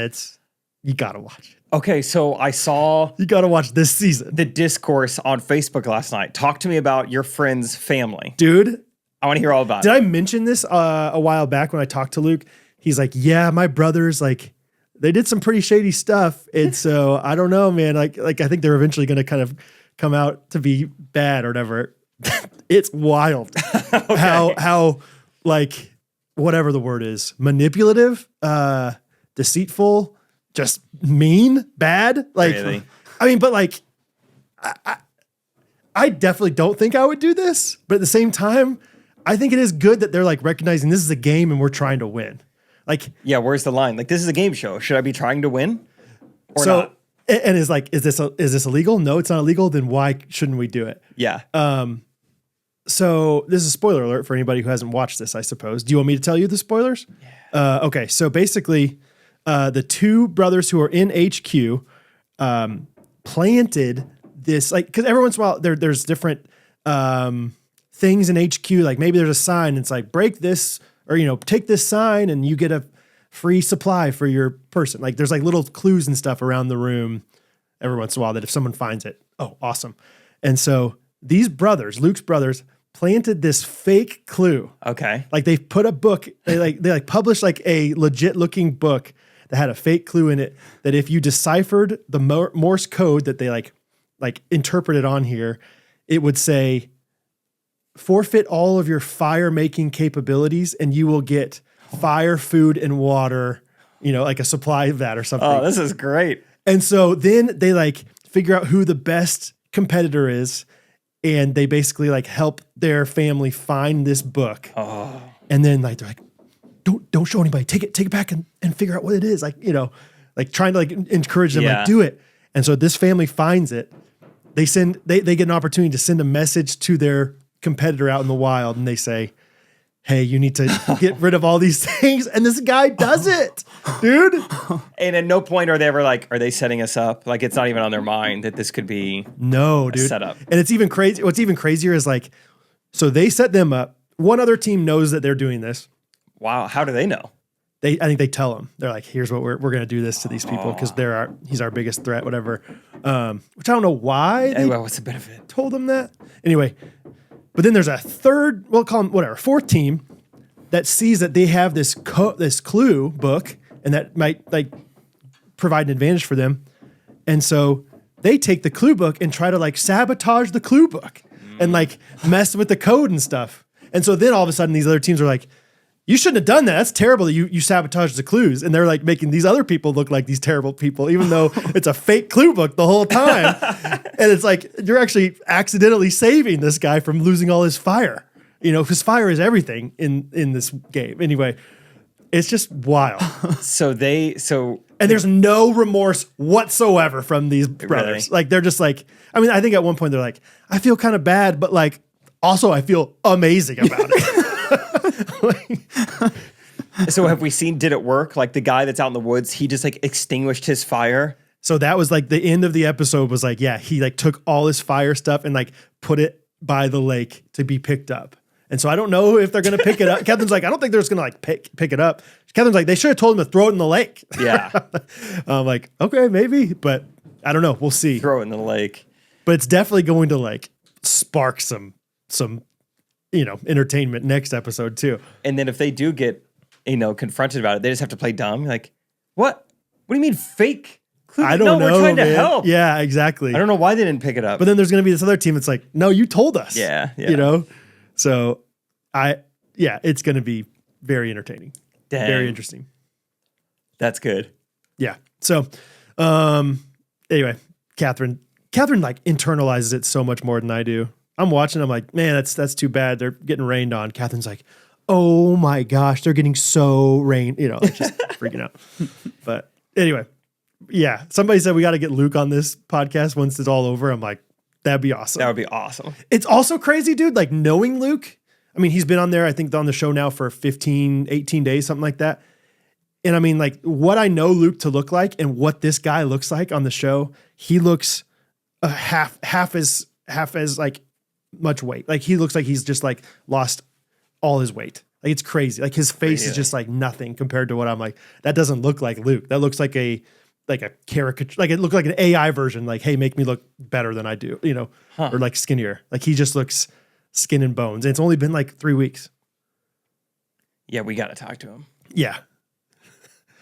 you gotta watch it. Okay, so I saw You gotta watch this season, the discourse on Facebook last night. Talk to me about your friend's family. dude. I want to hear all about Did it. I mention this a while back when I talked to Luke? He's like, yeah, my brothers, like, they did some pretty shady stuff. And so I don't know, man. Like I think they're eventually going to kind of come out to be bad or whatever. It's wild how like whatever the word is, manipulative, deceitful, just mean, bad. Like, Really? I mean, but like, I definitely don't think I would do this, but at the same time, I think it is good that they're like recognizing this is a game and we're trying to win. Like, Yeah, where's the line? Like, this is a game show. Should I be trying to win or so not? and is like, is this illegal? No, it's not illegal. Then why shouldn't we do it? Yeah. So this is a spoiler alert for anybody who hasn't watched this, I suppose. Do you want me to tell you the spoilers? Yeah. Okay. So basically, the two brothers who are in HQ planted this, like, because every once in a while there's different things in HQ. Like maybe there's a sign. And it's like break this, or take this sign, and you get a free supply for your person. Like there's like little clues and stuff around the room every once in a while that if someone finds it, oh, awesome. And so these brothers, Luke's brothers, planted this fake clue. Okay. Like they put a book, they published like a legit looking book that had a fake clue in it that if you deciphered the Morse code that they like interpreted on here, it would say forfeit all of your fire making capabilities and you will get fire, food, and water, like a supply of that or something. Oh, this is great. And so then they like figure out who the best competitor is, and they basically like help their family find this book. Oh. And then like they're like, don't show anybody. Take it back and figure out what it is. Like, like trying to like encourage them, like do it. And so this family finds it. They get an opportunity to send a message to their competitor out in the wild, and they say, hey, you need to get rid of all these things. And this guy does it, dude. And at no point are they ever like, are they setting us up? Like, it's not even on their mind that this could be no, dude. Setup. And it's even crazy. What's even crazier is like, so they set them up. One other team knows that they're doing this. Wow. How do they know? I think they tell them. They're like, here's what we're going to do this to these people because he's our biggest threat, whatever. Which I don't know why. Anyway, what's the benefit? Told them that. Anyway, but then there's a third, we'll call them whatever, fourth team that sees that they have this clue book and that might like provide an advantage for them. And so they take the clue book and try to like sabotage the clue book and like mess with the code and stuff. And so then all of a sudden these other teams are like, you shouldn't have done that. That's terrible that you sabotaged the clues. And they're like making these other people look like these terrible people, even though it's a fake clue book the whole time. And it's like, you're actually accidentally saving this guy from losing all his fire. Because fire is everything in this game. Anyway, it's just wild. And there's no remorse whatsoever from these brothers. Really? Like, they're just like, I mean, I think at one point they're like, I feel kind of bad, but like, also I feel amazing about it. So have we seen, did it work? Like the guy that's out in the woods, he just like extinguished his fire. So that was like the end of the episode was like, yeah, he like took all his fire stuff and like put it by the lake to be picked up. And so I don't know if they're going to pick it up. Catherine's like, I don't think they're just going to like pick it up. Catherine's like, they should have told him to throw it in the lake. Yeah. I'm like, okay, maybe, but I don't know. We'll see. Throw it in the lake. But it's definitely going to like spark some entertainment next episode too. And then if they do get, confronted about it, they just have to play dumb. Like, what? What do you mean fake? I don't know. We're trying man. to help. Yeah, exactly. I don't know why they didn't pick it up. But then there's going to be this other team that's like, no, you told us. Yeah. So it's going to be very entertaining. Dang. Very interesting. That's good. Yeah. So, anyway, Catherine like internalizes it so much more than I do. I'm watching. I'm like, man, that's too bad. They're getting rained on. Catherine's like, oh my gosh, they're getting so rained. Just freaking out. But anyway, yeah. Somebody said we got to get Luke on this podcast once it's all over. I'm like, that'd be awesome. That would be awesome. It's also crazy, dude. Like knowing Luke. I mean, he's been on there, I think on the show now for 15, 18 days, something like that. And I mean, like what I know Luke to look like and what this guy looks like on the show, he looks half as like much weight. Like he looks like he's just like lost all his weight. Like it's crazy. Like his face is just like nothing compared to what I'm like. That doesn't look like Luke. That looks like a caricature. Like it looked like an AI version. Like, hey, make me look better than I do. Or like skinnier. Like he just looks skin and bones. And it's only been like 3 weeks. Yeah, we got to talk to him. Yeah.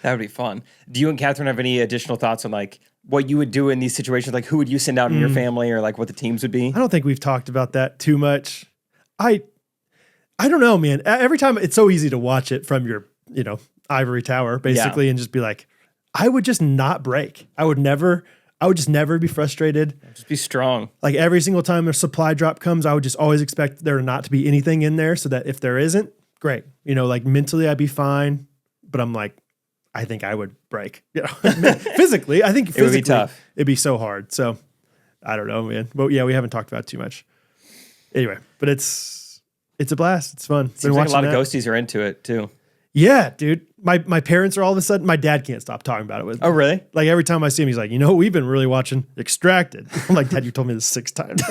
That would be fun. Do you and Catherine have any additional thoughts on like what you would do in these situations? Like who would you send out in your family or like what the teams would be? I don't think we've talked about that too much. I don't know, man. Every time it's so easy to watch it from your, ivory tower basically and just be like, I would just not break. I would just never be frustrated. Just be strong. Like every single time a supply drop comes, I would just always expect there not to be anything in there so that if there isn't, great. Like mentally I'd be fine, but I'm like, I think I would break. You know, physically, I think would physically be tough. It'd be so hard. So I don't know, man. But yeah, we haven't talked about it too much. Anyway, but it's a blast. It's fun. Seems like a lot of ghosties are into it too. Yeah, dude. My parents are all of a sudden. My dad can't stop talking about it with me. Oh, really? Like every time I see him, he's like, you know, we've been really watching Extracted. I'm like, Dad, you told me this 6 times.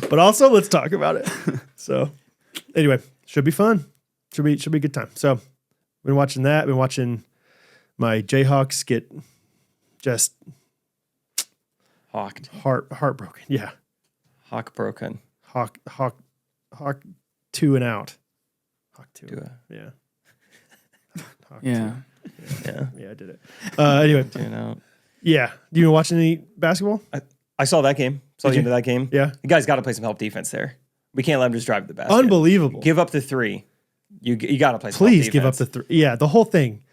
But also, let's talk about it. So, anyway, should be fun. Should be a good time. So, been watching that. Been watching my Jayhawk skit. Just Hawked. heartbroken. Yeah, Hawk broken. Hawk 2 and out. Hawk 2. Yeah. Hawk Yeah. 2. Yeah. Yeah, I did it. Anyway, You know. yeah. Do you watch any basketball? I saw that game. Saw the Did end of that game. Yeah. The guy's got to play some help defense there. We can't let him just drive to the basket. Unbelievable. Give up the 3. You got to play some Please help give up defense. the 3. Yeah, the whole thing.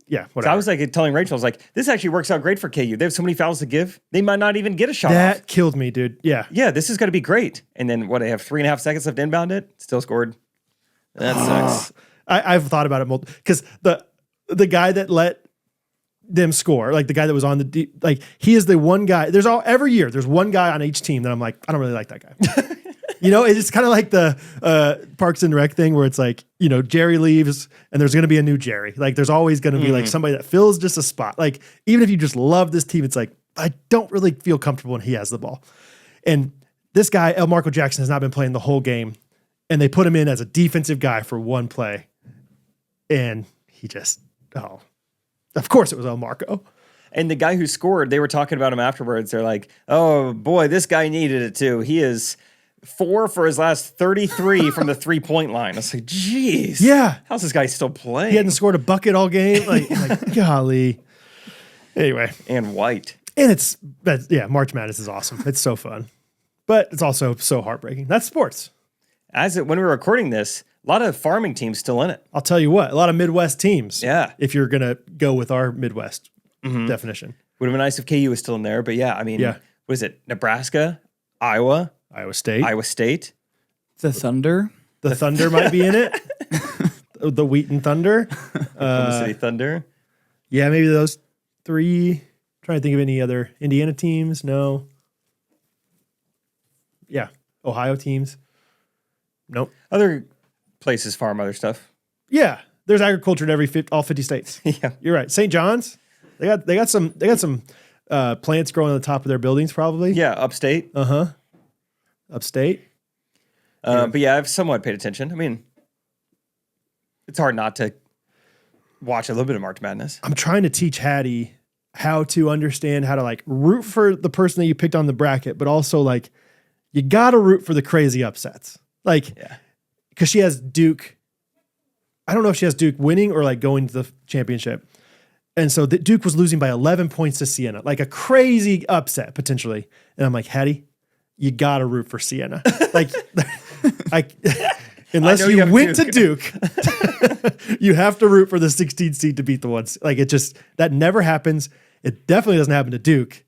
Yeah, So whatever. I was like telling Rachel, I was like, this actually works out great for KU. They have so many fouls to give. They might not even get a shot that off. killed me, dude. Yeah. Yeah, this is going to be great. And then what, they have 3.5 seconds left to inbound it? Still scored. That sucks. I've thought about it because the guy that let them score, like the guy that was on the deep, like he is the one guy. Every year there's one guy on each team that I'm like, I don't really like that guy. You know, it's kind of like the Parks and Rec thing where it's like, you know, Jerry leaves and there's going to be a new Jerry. Like there's always going to be like somebody that fills just a spot. Like even if you just love this team, it's like, I don't really feel comfortable when he has the ball. And this guy, El Marco Jackson, has not been playing the whole game. And they put him in as a defensive guy for one play. And he just, of course it was El Marco. And the guy who scored, they were talking about him afterwards. They're like, oh boy, this guy needed it too. He is 4 for his last 33 from the 3-point line. I was like, geez. Yeah. How's this guy still playing? He hadn't scored a bucket all game. Like golly. Anyway. And white. And March Madness is awesome. It's so fun. But it's also so heartbreaking. That's sports. When we were recording this, a lot of farming teams still in it. I'll tell you what, a lot of Midwest teams. Yeah. If you're going to go with our Midwest definition. Would have been nice if KU was still in there. But yeah, I mean, what is it? Nebraska, Iowa, Iowa State. The Thunder. The Thunder might be in it. The Wheaton Thunder. Oklahoma City Thunder. Yeah, maybe those 3. Trying to think of any other Indiana teams. No. Yeah. Ohio teams. Nope. Other places farm other stuff. Yeah. There's agriculture in all 50 states. Yeah. You're right. St. John's. They got some plants growing on the top of their buildings probably. Yeah, upstate. Upstate. But yeah, I've somewhat paid attention. I mean, it's hard not to watch a little bit of March Madness. I'm trying to teach Hattie how to understand how to like root for the person that you picked on the bracket, but also like you got to root for the crazy upsets. Like, because she has Duke. I don't know if she has Duke winning or like going to the championship. And so Duke was losing by 11 points to Siena, like a crazy upset potentially. And I'm like, Hattie, you got to root for Siena. Like, unless you went to Duke, you have to root for the 16th seed to beat the ones. Like that never happens. It definitely doesn't happen to Duke.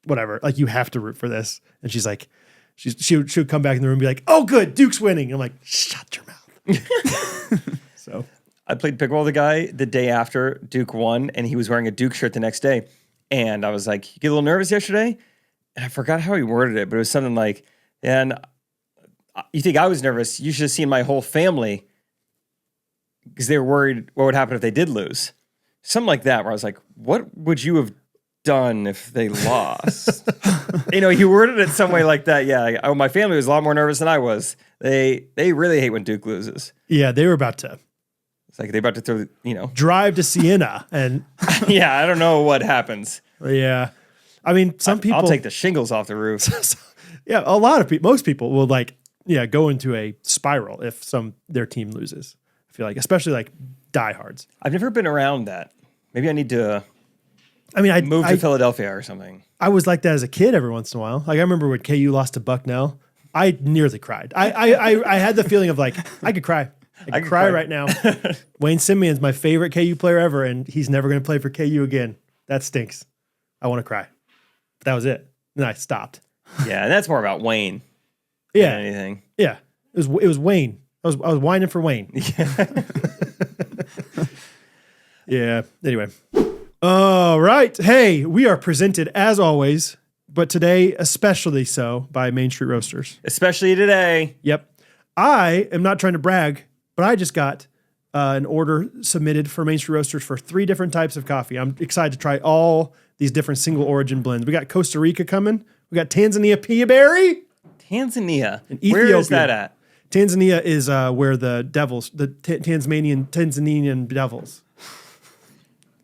Whatever. Like you have to root for this. And she's like, she would come back in the room and be like, oh good, Duke's winning. And I'm like, shut your mouth. So I played pickleball with a guy the day after Duke won, and he was wearing a Duke shirt the next day. And I was like, you get a little nervous yesterday? And I forgot how he worded it, but it was something like, and you think I was nervous? You should have seen my whole family because they were worried what would happen if they did lose. Something like that, where I was like, what would you have done if they lost? He worded it some way like that. Yeah, my family was a lot more nervous than I was. They really hate when Duke loses. Yeah, they were about to. It's like they're about to throw, drive to Siena and yeah, I don't know what happens. Yeah, I mean, some people. I'll take the shingles off the roof. Yeah, a lot of people. Most people will go into a spiral if their team loses. I feel like, especially like diehards. I've never been around that. Maybe I need to. I mean, I moved to Philadelphia or something. I was like that as a kid every once in a while. Like I remember when KU lost to Bucknell, I nearly cried. I had the feeling of like, I could cry. I could cry right now. Wayne Simeon's my favorite KU player ever, and he's never going to play for KU again. That stinks. I want to cry. But that was it. Then I stopped. Yeah, and that's more about Wayne. Yeah. Than anything. Yeah. It was Wayne. I was whining for Wayne. Yeah. Anyway. All right. Hey, we are presented as always, but today especially so by Main Street Roasters. Especially today. Yep. I am not trying to brag, but I just got an order submitted for Main Street Roasters for 3 different types of coffee. I'm excited to try all these different single origin blends. We got Costa Rica coming. We got Tanzania Pia Berry. Tanzania. And Where is Ethiopia. that at? Tanzania is where the devils, the Tanzanian devils.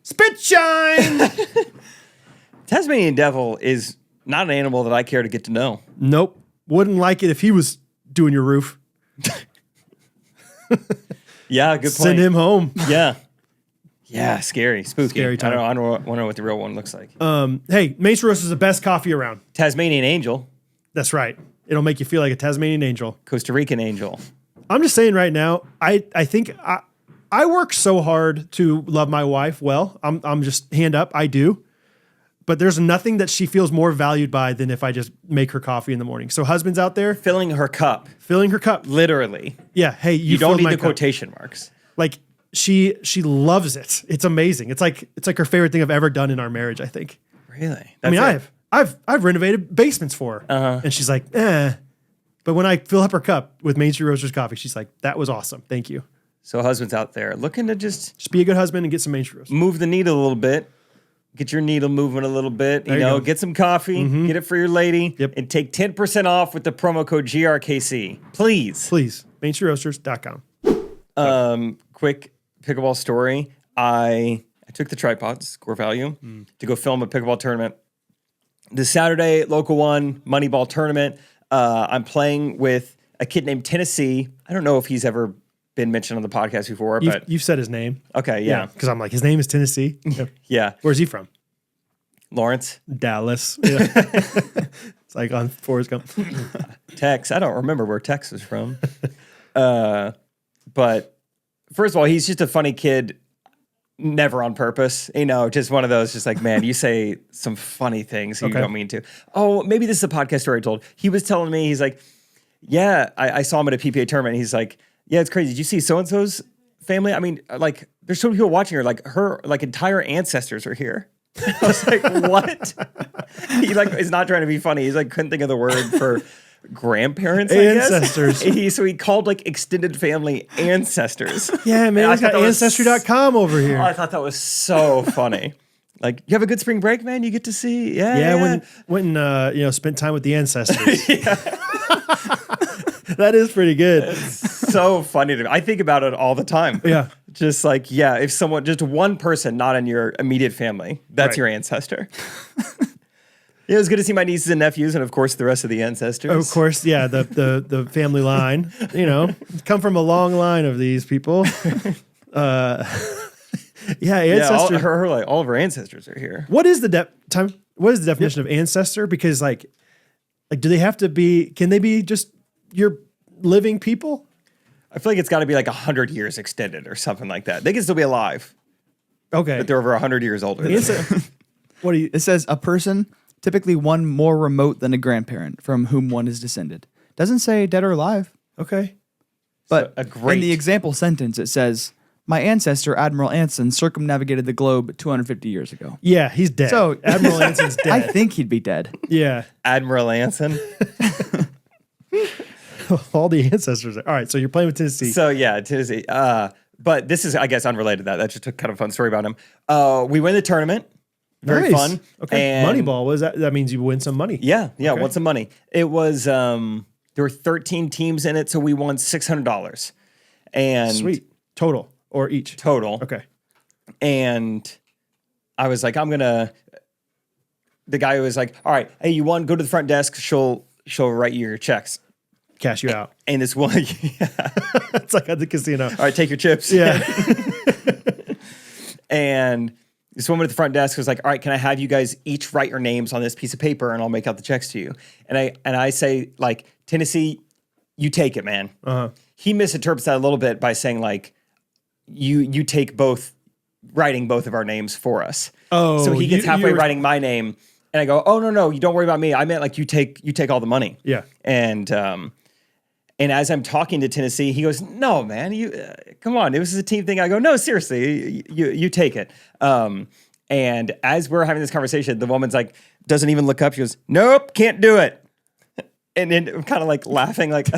Spitshine! Tasmanian devil is not an animal that I care to get to know. Nope. Wouldn't like it if he was doing your roof. Yeah, good point. Send him home. Yeah. Yeah, scary, spooky. Scary time. I don't want to know what the real one looks like. Hey, Main Street Roasters is the best coffee around. Tasmanian angel, That's right. It'll make you feel like a Tasmanian angel. Costa Rican angel. I'm just saying right now, I think I work so hard to love my wife well. I'm just hand up, I do. But there's nothing that she feels more valued by than if I just make her coffee in the morning. So husbands out there, Filling her cup, filling her cup. literally. Yeah, hey, You don't filled need my the cup. quotation marks. Like she loves it. It's amazing. It's like her favorite thing I've ever done in our marriage, I think. Really? I mean, I've renovated basements for her. And she's like, eh. But when I fill up her cup with Main Street Roasters coffee, she's like, that was awesome. Thank you. So husbands out there looking to just be a good husband and get some Main Street Roasters. move the needle a little bit. Get your needle moving a little bit. There you go. Get some coffee, get it for your lady, Yep. and take 10% off with the promo code GRKC. Please. Please, MainStreetRoasters.com. Quick pickleball story. I took the tripods, core value, to go film a pickleball tournament. This Saturday, local one, Moneyball tournament. I'm playing with a kid named Tennessee. I don't know if he's ever been mentioned on the podcast before, but You've said his name. okay, yeah. Because I'm like, his name is Tennessee. Yeah. Where's he from? Lawrence. Dallas. Yeah. It's like on Forrest Gump. Tex. I don't remember where Tex is from. But first of all, he's just a funny kid, never on purpose. Just one of those, just like, man, you say some funny things you don't mean to. Oh, maybe this is a podcast story I told. He was telling me, he's like, yeah, I saw him at a PPA tournament. He's like, yeah, it's crazy. Did you see so-and-so's family? I mean, like, there's so many people watching her, like her, like entire ancestors are here. I was like, what? He like is not trying to be funny. He's like, couldn't think of the word for grandparents, Ancestors. I guess. So he called like extended family ancestors. Yeah, man. I He's got thought that was- Ancestry.com over here. I thought that was so funny. Like, you have a good spring break, man? You get to see, yeah. Went and spent time with the ancestors. That is pretty good. So funny to me. I think about it all the time. Yeah. Just like, yeah, if someone, just one person not in your immediate family, that's Right. your ancestor. It was good to see my nieces and nephews, and of course the rest of the ancestors. Of course, yeah, the family line. Come from a long line of these people. Yeah, ancestor. All of her ancestors are here. What is the definition of ancestor? Because like, do they have to be? Can they be just your living people? I feel like it's got to be like 100 years extended or something like that. They can still be alive, Okay. but they're over 100 years older. What do you? It says a person, typically one more remote than a grandparent from whom one is descended. Doesn't say dead or alive. Okay. But a great- in the example sentence, it says, my ancestor, Admiral Anson, circumnavigated the globe 250 years ago. Yeah, he's dead. So- Admiral Anson's dead. I think he'd be dead. Yeah. Admiral Anson. All the ancestors. All right, so you're playing with Tennessee. So yeah, Tennessee. But this is, I guess, unrelated to that. That's just a kind of fun story about him. We win the tournament. Very Nice. fun. Okay. And Moneyball. What is that? That means you win some money. Yeah, Okay. won some money. It was there were 13 teams in it, so we won $600. And Sweet. Total or each? total. Okay. And I was like, the guy was like, all right, hey, you won, go to the front desk, she'll write you your checks. Cash you out. And this one, It's like at the casino. all right, take your chips. Yeah. And this woman at the front desk was like, all right, can I have you guys each write your names on this piece of paper and I'll make out the checks to you? And I say, like, Tennessee, you take it, man. He misinterprets that a little bit by saying, like, you take writing both of our names for us. Oh, so he gets halfway you're- writing my name, and I go, oh no, you don't worry about me. I meant like you take all the money. Yeah. And And as I'm talking to Tennessee, he goes, "No, man, you come on. This is a team thing." I go, "No, seriously, you take it." And as we're having this conversation, the woman's like, doesn't even look up. She goes, "Nope, can't do it." And then I'm kind of like laughing, like,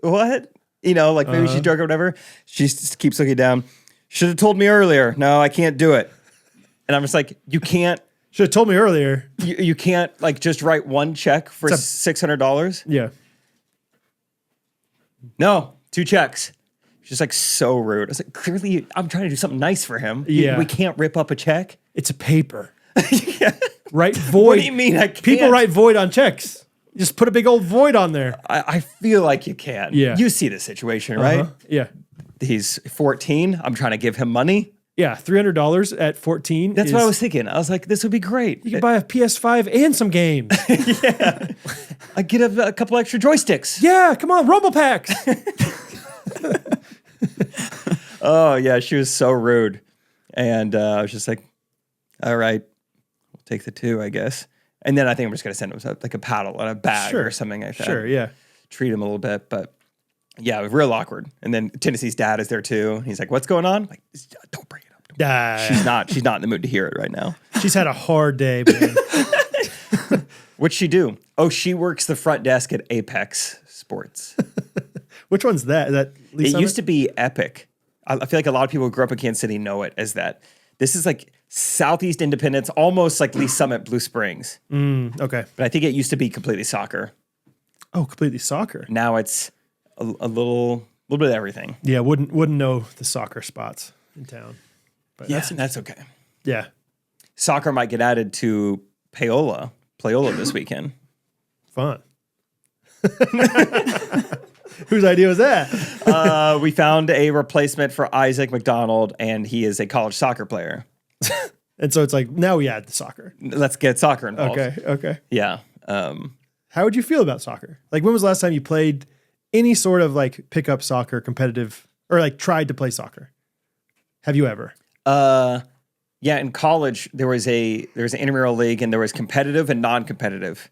"What?" You know, like maybe she's drunk or whatever. She just keeps looking down. "Should have told me earlier. No, I can't do it." And I'm just like, "You can't." Should have told me earlier. You can't like just write one check for $600. Yeah. No, 2 checks. She's like so rude. I was like, clearly, I'm trying to do something nice for him. Yeah. We can't rip up a check. It's a paper. Write void. What do you mean I can't? People write void on checks. Just put a big old void on there. I feel like you can. Yeah. You see the situation, right? Yeah. He's 14. I'm trying to give him money. Yeah. $300 at 14. That's what I was thinking. I was like, this would be great. You could buy a PS5 and some games. Yeah. I get a couple extra joysticks. Yeah. Come on. Rumble packs. Oh, yeah. She was so rude. And I was just like, all right, we'll take the 2, I guess. And then I think I'm just going to send him like a paddle and a bag or something like that. Sure. Yeah. Treat him a little bit. But yeah, it was real awkward. And then Tennessee's dad is there too. He's like, "What's going on?" I'm like, don't bring it up. She's not in the mood to hear it right now. She's had a hard day, man. What'd she do? Oh, she works the front desk at Apex Sports. Which one's that? Is that Lee Summit? Used to be Epic. I feel like a lot of people who grew up in Kansas City know it as that. This is like Southeast Independence, almost like Lee Summit, Blue Springs. Okay. But I think it used to be completely soccer. Oh, completely soccer. Now it's a little bit of everything. Yeah, wouldn't know the soccer spots in town. But Yeah, that's okay. yeah. Soccer might get added to Paola this weekend. Fun. Whose idea was that? We found a replacement for Isaac McDonald, and he is a college soccer player. And so it's like, now we add the soccer. Let's get soccer involved. Okay. Yeah. How would you feel about soccer? Like, when was the last time you played any sort of like pickup soccer, competitive, or like tried to play soccer? Have you ever? Yeah, in college there was an intramural league, and there was competitive and non-competitive,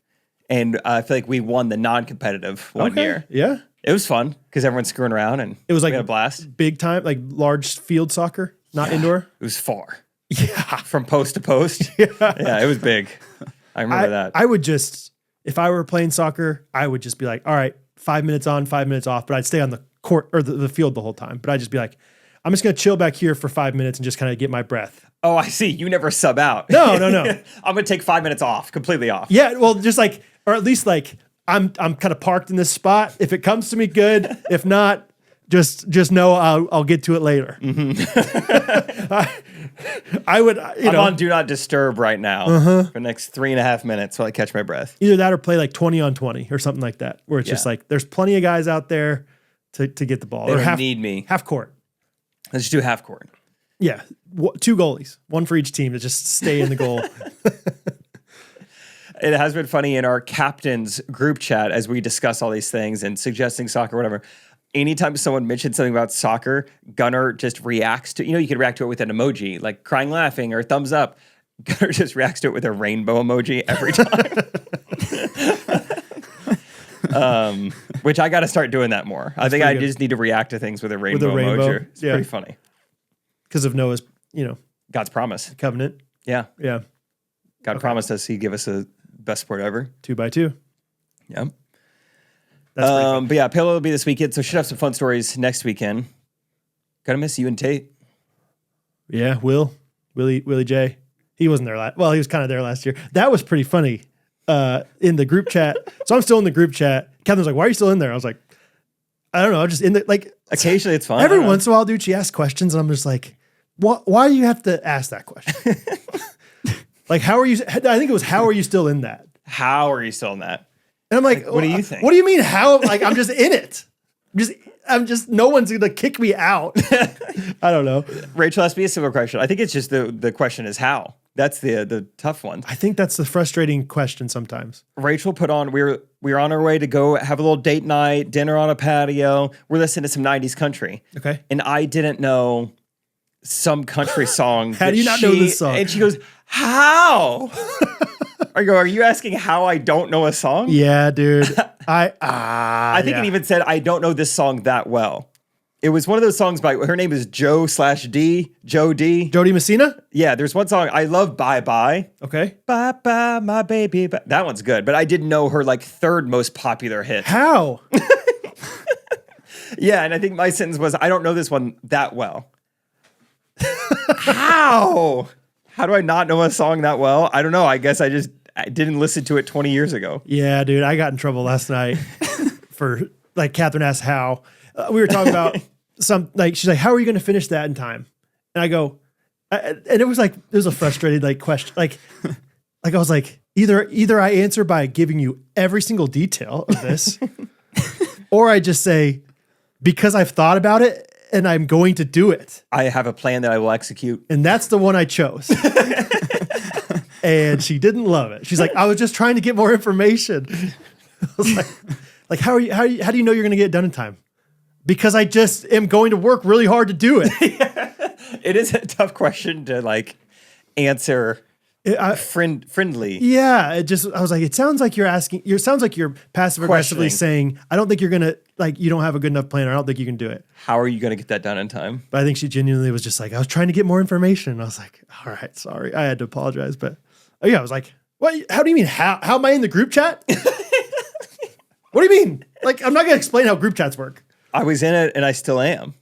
and I feel like we won the non-competitive one year. Yeah, it was fun because everyone's screwing around, and it was like we had a blast. Big time, like large field soccer, not indoor. It was far. Yeah, from post to post. Yeah, it was big. I remember that. I would just, if I were playing soccer, I would just be like, all right, 5 minutes on, 5 minutes off, but I'd stay on the court or the field the whole time. But I'd just be like, I'm just going to chill back here for 5 minutes and just kind of get my breath. Oh, I see. You never sub out. No. I'm going to take 5 minutes off, completely off. Yeah, well, just like, or at least like, I'm kind of parked in this spot. If it comes to me, good. If not, just know I'll get to it later. I would, I'm on do not disturb right now for the next 3.5 minutes while I catch my breath. Either that or play like 20 on 20 or something like that, where it's just like, there's plenty of guys out there to get the ball. They or don't need me. Half court. Let's just do half court. Yeah. 2 goalies, one for each team to just stay in the goal. It has been funny in our captain's group chat as we discuss all these things and suggesting soccer, whatever. Anytime someone mentions something about soccer, Gunnar just reacts to, you can react to it with an emoji, like crying, laughing, or thumbs up. Gunnar just reacts to it with a rainbow emoji every time. Which I got to start doing that more. I think I just need to react to things with a rainbow emoji. It's pretty funny. Because of Noah's, God's promise. Covenant. Yeah. Yeah. God promised us he'd give us a best sport ever. 2x2. Yeah. That's pretty fun. But yeah, Palo will be this weekend, so should have some fun stories next weekend. Gotta miss you and Tate. Yeah, Willie J. He wasn't there last. Well, he was kind of there last year. That was pretty funny. In the group chat. So I'm still in the group chat. Kevin's like, "Why are you still in there?" I was like, "I don't know. I'm just in the like." Occasionally, it's fun. Every once in a while, dude, she asks questions, and I'm just like, Why do you have to ask that question?" Like, how are you? I think it was, "How are you still in that?" How are you still in that? And I'm like, what do you think? What do you mean? How? Like, I'm just in it. I'm just. No one's gonna kick me out. I don't know. Rachel asked me a similar question. I think it's just the question is how. That's the tough one. I think that's the frustrating question sometimes. Rachel put on, we were on our way to go have a little date night, dinner on a patio. We're listening to some 90s country. Okay. And I didn't know some country song. How do you not know this song? And she goes, "How?" I go, "Are you asking how I don't know a song?" Yeah, dude. I think it even said, I don't know this song that well. It was one of those songs by, her name is Joe/D, Joe D. Jody Messina? Yeah, there's one song, I love Bye Bye. Okay. Bye Bye, my baby. Bye. That one's good, but I didn't know her like third most popular hit. How? Yeah, and I think my sentence was, I don't know this one that well. How? How do I not know a song that well? I don't know. I guess I didn't listen to it 20 years ago. Yeah, dude, I got in trouble last night for, like, Catherine asked how. We were talking about she's like, how are you going to finish that in time? And I go, and it was a frustrated, like, question. Like I was like, either I answer by giving you every single detail of this, or I just say, because I've thought about it and I'm going to do it. I have a plan that I will execute. And that's the one I chose. And she didn't love it. She's like, I was just trying to get more information. I was like, how do you know you're going to get it done in time? Because I just am going to work really hard to do it. It is a tough question to like answer friendly. Yeah, I was like, it sounds like you're passive aggressively saying, I don't think you're gonna, like, you don't have a good enough plan, or I don't think you can do it. How are you gonna get that done in time? But I think she genuinely was just like, I was trying to get more information. And I was like, all right, sorry. I had to apologize. But I was like, what? How do you mean? How am I in the group chat? What do you mean? Like, I'm not gonna explain how group chats work. I was in it and I still am.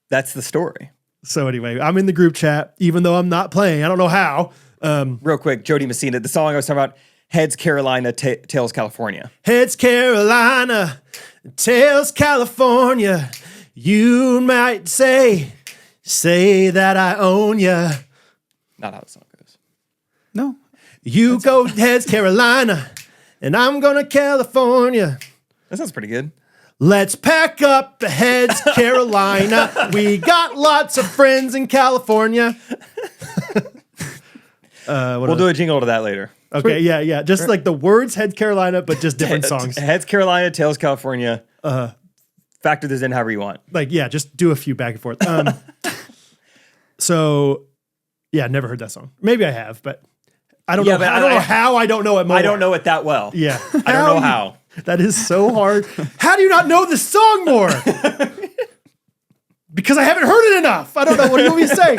That's the story. So anyway, I'm in the group chat, even though I'm not playing. I don't know how. Real quick, Jody Messina, the song I was talking about, Heads Carolina, Tails California. Heads Carolina, Tails California. You might say that I own ya. Not how the song goes. No. You go Heads Carolina, and I'm gonna California. That sounds pretty good. Let's pack up the Heads Carolina. We got lots of friends in California. We'll do a jingle to that later. Okay, yeah. Just like the words Heads Carolina, but just different songs. Heads Carolina, Tails California. Factor this in however you want. Like, yeah, just do a few back and forth. So, yeah, never heard that song. Maybe I have, but I don't know. I don't know how I don't know it more. I don't know it that well. Yeah. I don't know how. That is so hard. How do you not know this song more? Because I haven't heard it enough. I don't know. What do you want me to say?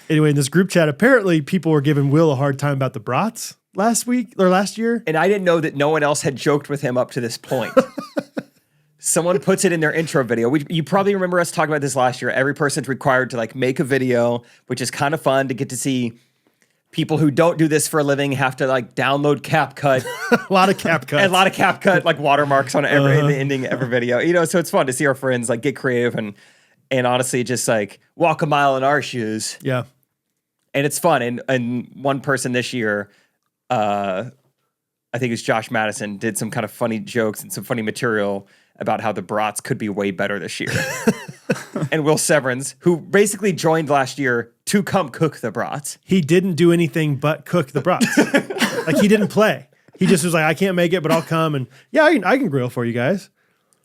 Anyway, in this group chat, apparently people were giving Will a hard time about the brats last year. And I didn't know that no one else had joked with him up to this point. Someone puts it in their intro video. You probably remember us talking about this last year. Every person's required to like make a video, which is kind of fun to get to see. People who don't do this for a living have to like download CapCut. A lot of CapCut. And a lot of CapCut, like watermarks on in the ending of every video. You know, so it's fun to see our friends like get creative and honestly just like walk a mile in our shoes. Yeah. And it's fun. And one person this year, I think it was Josh Madison, did some kind of funny jokes and some funny material about how the brats could be way better this year. And Will Severance, who basically joined last year to come cook the brats. He didn't do anything but cook the brats. Like, he didn't play. He just was like, I can't make it, but I'll come. And yeah, I can grill for you guys.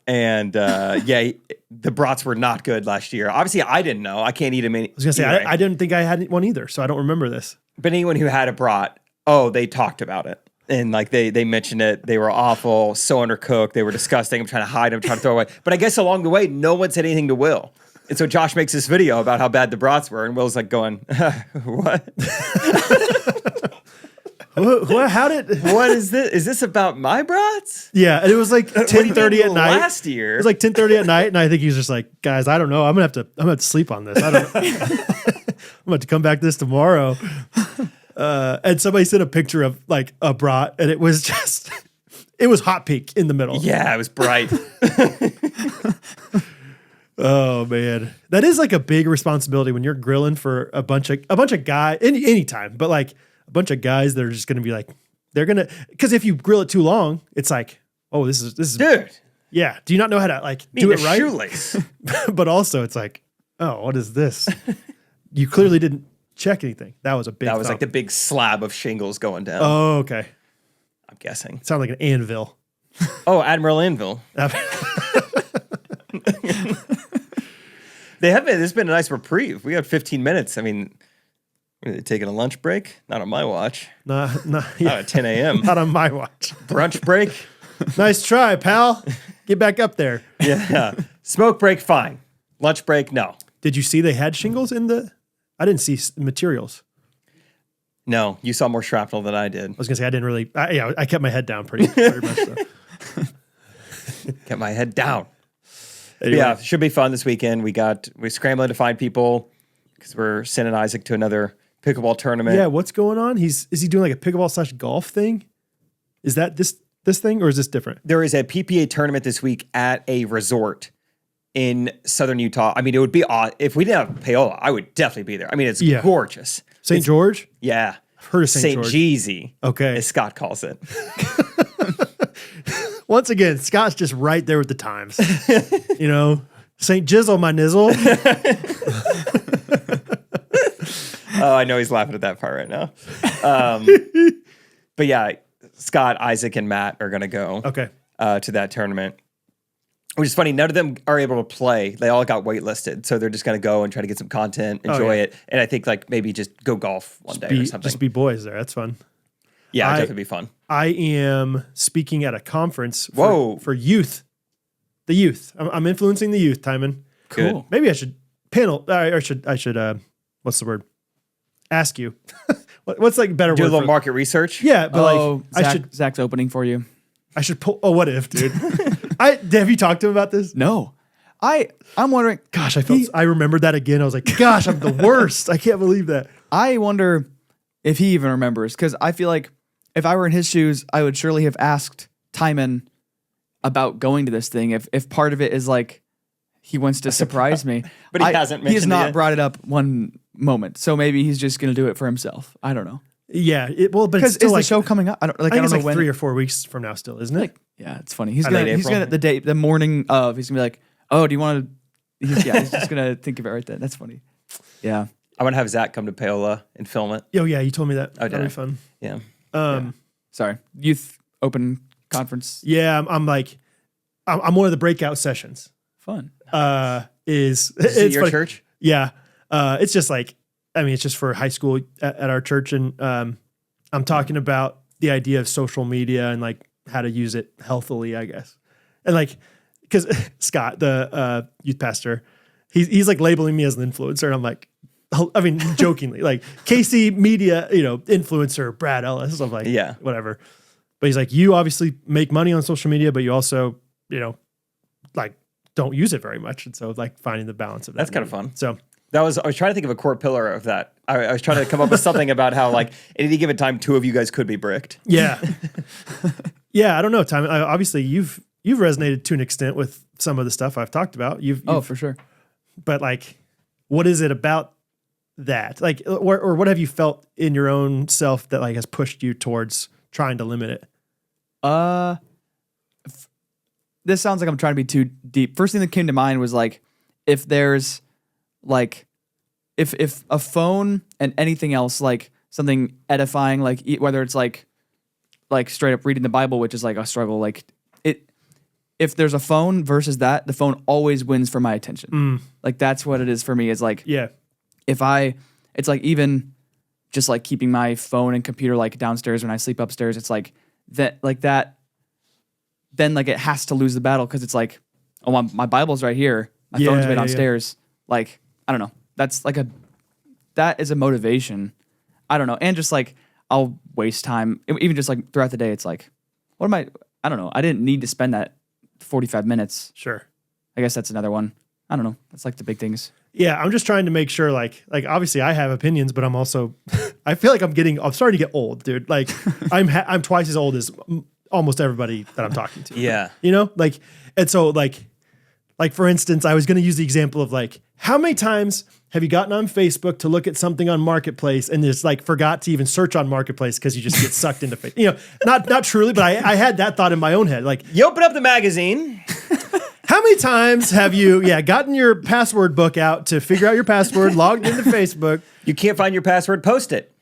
And the brats were not good last year. Obviously, I didn't know. I can't eat them. I was going to say, I didn't think I had one either, so I don't remember this. But anyone who had a brat, they talked about it. And like they mentioned it, they were awful, so undercooked, they were disgusting. I'm trying to hide them, trying to throw away. But I guess along the way, no one said anything to Will. And so Josh makes this video about how bad the brats were, and Will's like going, "What? What is this? Is this about my brats?" Yeah, and it was like 10:30 at night last year. It was like 10:30 at night, and I think he was just like, "Guys, I don't know. I'm gonna have to sleep on this. I don't. I'm gonna have to come back to this tomorrow." And somebody sent a picture of like a brat, and it was hot pink in the middle. Yeah, it was bright. Oh man, that is like a big responsibility when you're grilling for a bunch of guys anytime, but like a bunch of guys that are just gonna be like, because if you grill it too long, it's like, oh, this is dude. Yeah, do you not know how to like do it right? Shoelace. But also, it's like, oh, what is this? You clearly didn't check anything. That was a big. That was like the big slab of shingles going down. Oh, okay. I'm guessing. Sounds like an anvil. Oh, Admiral Anvil. There's been a nice reprieve. We had 15 minutes. I mean, Are they taking a lunch break? Not on my watch. Not Not at 10 a.m. not on my watch. Brunch break? Nice try, pal. Get back up there. Yeah. Smoke break, fine. Lunch break, no. Did you see they had shingles in the? I didn't see materials. No, you saw more shrapnel than I did. I was gonna say I didn't really. I kept my head down pretty much. So. Kept my head down. Anyway. Yeah, should be fun this weekend. We're scrambling to find people because we're sending Isaac to another pickleball tournament. Yeah, what's going on? Is he doing like a pickleball / golf thing? Is that this thing or is this different? There is a PPA tournament this week at a resort in southern Utah. I mean, it would be odd if we didn't have Paola. I would definitely be there. I mean, it's gorgeous. St. George? Yeah. I've heard of St. George. Jeezy. Okay. As Scott calls it. Once again, Scott's just right there with the times. You know, St. Jizzle, my nizzle. Oh, I know he's laughing at that part right now. But yeah, Scott, Isaac, and Matt are going to go to that tournament. Which is funny. None of them are able to play. They all got waitlisted. So they're just going to go and try to get some content, enjoy it. And I think like maybe just go golf one day or something. Just be boys there. That's fun. Yeah, it'd definitely be fun. I am speaking at a conference for youth. The youth. I'm influencing the youth, Timon. Cool. Maybe I should panel. I should. What's the word? Ask you. What's like better? Do word a little for market research. Yeah, but Zach's opening for you. I should pull. Oh, what if, dude? Have you talked to him about this? No. I'm wondering. Gosh, I remembered that again. I was like, gosh, I'm the worst. I can't believe that. I wonder if he even remembers, because I feel like if I were in his shoes, I would surely have asked Timon about going to this thing. If part of it is like he wants to surprise me, but he hasn't. He has not it. brought it up one moment, so maybe he's just going to do it for himself. I don't know. Yeah, but because it's still the show coming up? I don't know it's like when. 3 or 4 weeks from now, still, isn't it? Yeah, it's funny. He's gonna the morning of. He's gonna be like, oh, do you want to? He's just gonna think of it right then. That's funny. Yeah, I'm gonna have Zach come to Paola and film it. Oh yeah, you told me that. Oh, that'd be fun. Yeah. Sorry, youth open conference. Yeah, I'm one of the breakout sessions. Fun. It's your church? Yeah. It's just like, it's just for high school at our church. And I'm talking about the idea of social media and like how to use it healthily, I guess. And like, because Scott, the youth pastor, he's like labeling me as an influencer. And I'm like, jokingly, like Casey Media, influencer, Brad Ellis. I'm like, yeah, whatever. But he's like, you obviously make money on social media, but you also, like don't use it very much. And so like finding the balance of that. That's kind of fun. So I was trying to think of a core pillar of that. I was trying to come up with something about how like at any given time, 2 of you guys could be bricked. Yeah. Yeah. I don't know, Timon. Obviously you've resonated to an extent with some of the stuff I've talked about. You've for sure. But like, what is it about that? Like, or what have you felt in your own self that like has pushed you towards trying to limit it? This sounds like I'm trying to be too deep. First thing that came to mind was like, if there's like, if a phone and anything else, like something edifying, like whether it's like straight up reading the Bible, which is like a struggle, like if there's a phone versus that, the phone always wins for my attention. Like that's what it is for me, is like, yeah, it's like even just like keeping my phone and computer like downstairs when I sleep upstairs, it's like that, then like it has to lose the battle, because it's like, oh, my Bible's right here, my phone's way downstairs. Like, I don't know. That's like that is a motivation. I don't know. And just like, I'll waste time, even just like throughout the day. It's like, I don't know. I didn't need to spend that 45 minutes. Sure. I guess that's another one. I don't know. That's like the big things. Yeah. I'm just trying to make sure like obviously I have opinions, but I'm also, I feel like I'm starting to get old, dude. Like I'm twice as old as almost everybody that I'm talking to. Yeah. And so like for instance, I was going to use the example of like, how many times have you gotten on Facebook to look at something on Marketplace and just like forgot to even search on Marketplace because you just get sucked into Facebook? Not truly, but I had that thought in my own head. Like, you open up the magazine. How many times have you, gotten your password book out to figure out your password, logged into Facebook? You can't find your password, post it.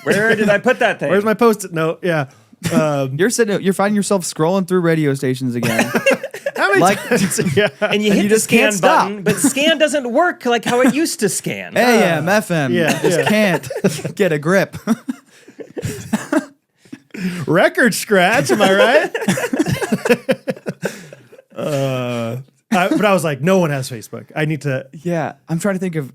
Where did I put that thing? Where's my Post-it note? Yeah. You're finding yourself scrolling through radio stations again. How Like, yeah. And you hit you the just scan can't stop. button, but scan doesn't work like how it used to scan. AM, FM. Yeah, Just yeah. can't get a grip. Record scratch, am I right? But I was like, no one has Facebook. I need to. Yeah, I'm trying to think of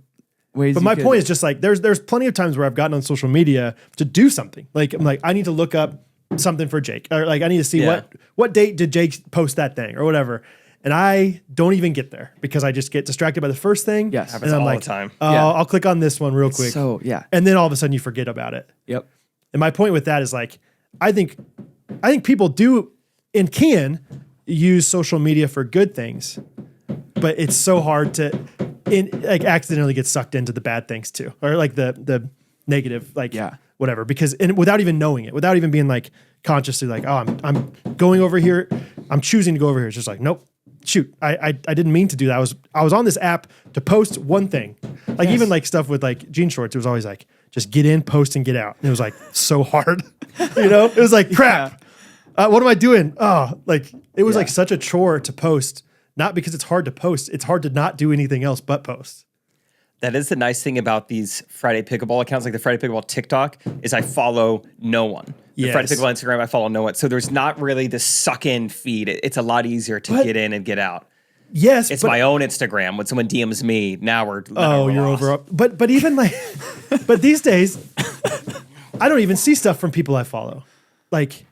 ways. But my point is just like there's plenty of times where I've gotten on social media to do something. Like I'm like, I need to look up something for Jake, or like I need to see Yeah. what date did Jake post that thing or whatever. And I don't even get there because I just get distracted by the first thing. Yes. and Happens I'm all like, the time. Oh, Yeah. I'll click on this one real quick. So yeah. And then all of a sudden you forget about it. Yep. And my point with that is like, I think people do and can use social media for good things, but it's so hard to accidentally get sucked into the bad things too, or like the negative, like whatever. Because and without even knowing it, without even being like consciously like, oh, I'm going over here, I'm choosing to go over here. It's just like, nope. Shoot, I didn't mean to do that. I was on this app to post one thing. Like even like stuff with like jean shorts, it was always like, just get in, post, and get out. And it was like so hard. It was like crap. What am I doing? Oh, like it was like such a chore to post. Not because it's hard to post. It's hard to not do anything else but post. That is the nice thing about these Friday Pickleball accounts, like the Friday Pickleball TikTok, is I follow no one. The Yes. Friday Pickleball Instagram, I follow no one. So there's not really this suck-in feed. It's a lot easier to get in and get out. Yes, It's but, my own Instagram. When someone DMs me, now we're you're lost. over. But even like, but these days, I don't even see stuff from people I follow. Like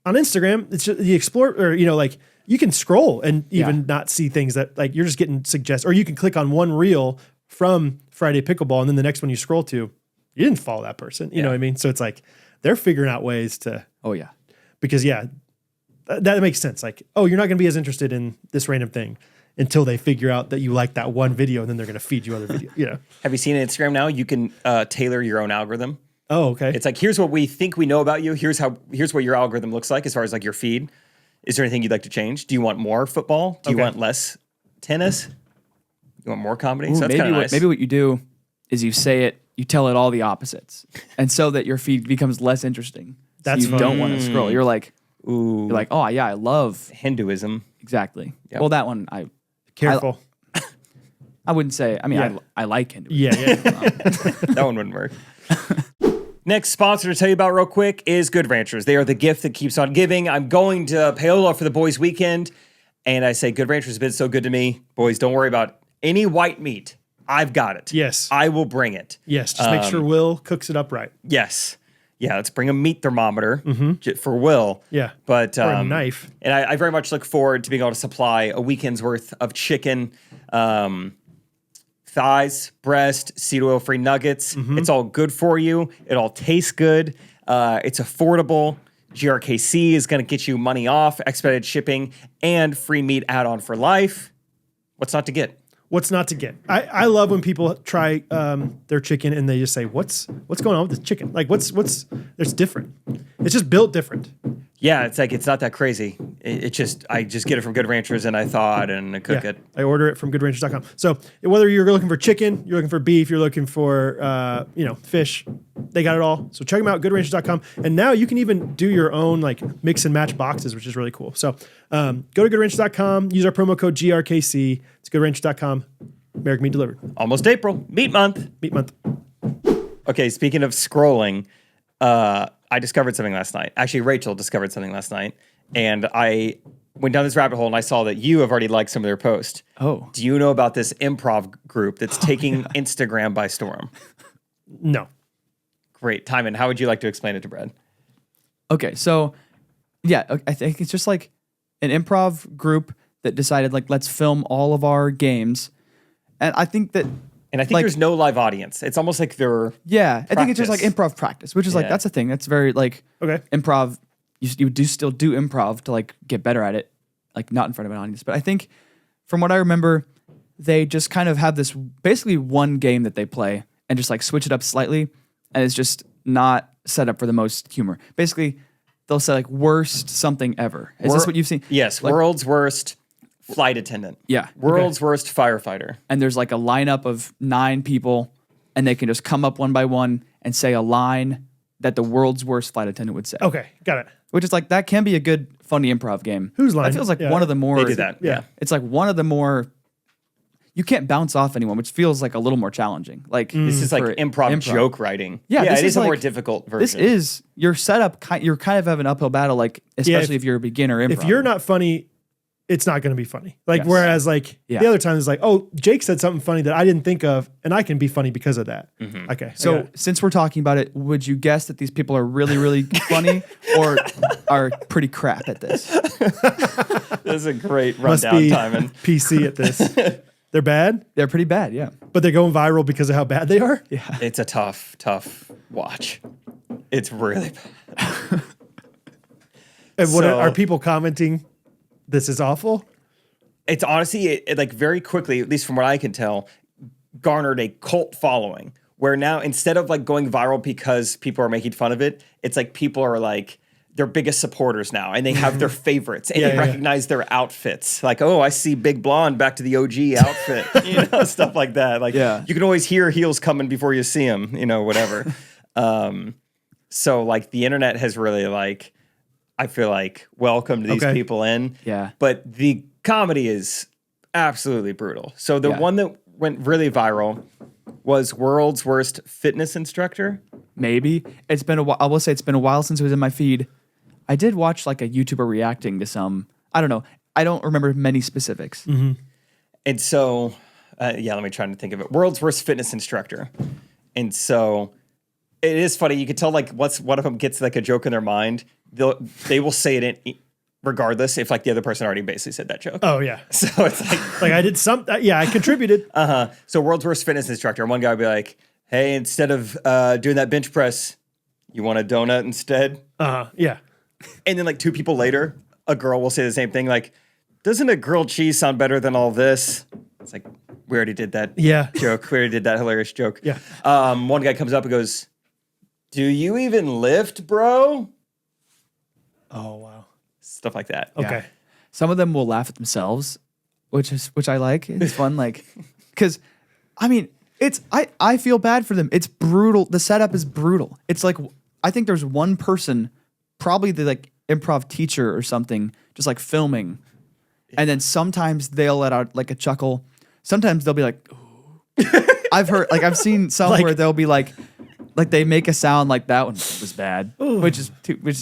on Instagram, it's just the explore, or like you can scroll and even not see things that like you're just getting or you can click on one reel from Friday Pickleball, and then the next one you scroll to, you didn't follow that person. You know what I mean? So it's like they're figuring out ways to. Oh yeah. Because that makes sense. Like, oh, you're not going to be as interested in this random thing until they figure out that you like that one video, and then they're going to feed you other videos. Have you seen Instagram now? You can tailor your own algorithm. Oh, okay. It's like, here's what we think we know about you. Here's what your algorithm looks like as far as like your feed. Is there anything you'd like to change? Do you want more football? Do you want less tennis? You want more comedy? So that's kind of nice. Maybe what you do is you tell it all the opposites, and so that your feed becomes less interesting. That's so you don't want to scroll. You're like, Ooh, you're like, oh yeah, I love Hinduism. exactly. Yep. Well, that one Careful. I wouldn't say. I mean, Yeah. I like Hinduism. Yeah. That one wouldn't work. Next sponsor to tell you about real quick is Good Ranchers. They are the gift that keeps on giving. I'm going to Paola for the boys' weekend, and I say Good Ranchers has been so good to me. Boys, don't worry about any white meat. I've got it. Yes. I will bring it. Yes. Just make sure Will cooks it up right. Yes. Yeah, let's bring a meat thermometer for Will. Yeah. But Or a knife. And I very much look forward to being able to supply a weekend's worth of chicken, thighs, breast, seed oil-free nuggets. It's all good for you. It all tastes good. It's affordable. GRKC is going to get you money off, expedited shipping, and free meat add-on for life. What's not to get? What's not to get? I love when people try their chicken and they just say, what's going on with this chicken? Like it's different. It's just built different. Yeah, it's like, it's not that crazy. I just get it from Good Ranchers and I thaw it and I cook it. I order it from goodranchers.com. So whether you're looking for chicken, you're looking for beef, you're looking for fish, they got it all. So check them out, goodranchers.com. And now you can even do your own like mix and match boxes, which is really cool. So go to goodranchers.com, use our promo code GRKC. It's goodranchers.com. American Meat Delivered. Almost April, meat month. Meat month. Okay, speaking of scrolling, I discovered something last night. Actually, Rachel discovered something last night. And I went down this rabbit hole and I saw that you have already liked some of their posts. Oh. Do you know about this improv group that's taking Instagram by storm? No. Great. Timon, how would you like to explain it to Brad? Okay, so yeah, I think it's just like an improv group that decided like let's film all of our games, and I think that. And I think there's no live audience. It's almost like they're I think it's just like practice. improv practice, which is like Yeah. that's a thing. That's very like Okay. improv. You do still do improv to like get better at it, like not in front of an audience. But I think from what I remember, they just kind of have this basically one game that they play and just like switch it up slightly, and it's just not set up for the most humor. Basically, they'll say like worst something ever. Is this what you've seen? Yes, Like, world's worst flight attendant. Yeah. World's worst firefighter. And there's like a lineup of 9 people, and they can just come up one by one and say a line that the world's worst flight attendant would say. Okay. Got it. which is like, that can be a good, funny improv game. Whose Line? That feels like Yeah. one of the more. They do that. Yeah. It's like one of the more. You can't bounce off anyone, which feels like a little more challenging. Like This is like for improv joke writing. Yeah, Yeah, this it is is a more like- difficult version. This is your setup. You're kind of having an uphill battle, like especially if- if you're a beginner improv. If you're not funny, it's not going to be funny. Like, Yes. whereas like Yeah. the other time it's like, oh, Jake said something funny that I didn't think of, and I can be funny because of that. Okay. So since we're talking about it, would you guess that these people are really, really funny or are pretty crap at this? This is a great must rundown be timing. PC at this. They're bad, They're pretty bad, yeah. but they're going viral because of how bad they are. Yeah. It's a tough watch. It's really bad. And what So- are people commenting? This is awful. It's honestly, it like very quickly, at least from what I can tell, garnered a cult following where now instead of like going viral because people are making fun of it, it's like people are like their biggest supporters now and they have their favorites and Yeah, they yeah, yeah. recognize their outfits. Like, oh, I see Big Blonde back to the OG outfit, stuff like that. Like, Yeah. you can always hear heels coming before you see them, whatever. So like the internet has really like, I feel like welcomed these Okay. people in. Yeah. But the comedy is absolutely brutal. So the Yeah. one that went really viral was World's Worst Fitness Instructor. Maybe. It's been a while. I will say it's been a while since it was in my feed. I did watch like a YouTuber reacting to some. I don't know. I don't remember many specifics. And so, let me try to think of it. World's Worst Fitness Instructor. And so it is funny. You can tell like one of them gets like a joke in their mind. They will say it regardless if like the other person already basically said that joke. Oh yeah. So it's like, Like I did some. Yeah, I contributed. so World's Worst Fitness Instructor. And one guy would be like, hey, instead of doing that bench press, you want a donut instead? Yeah. And then like 2 people later, a girl will say the same thing. Like, doesn't a grilled cheese sound better than all this? It's like, we already did that Yeah. joke. We already did that hilarious joke. Yeah. One guy comes up and goes, do you even lift, bro? Oh wow. Stuff like that. Okay. Some of them will laugh at themselves, which I like. It's fun, like, because I mean, I feel bad for them. It's brutal. The setup is brutal. It's like I think there's one person, probably the like improv teacher or something, just like filming, and then sometimes they'll let out like a chuckle. Sometimes they'll be like, ooh. I've seen some Like- where they'll be like they make a sound like that one was bad, which is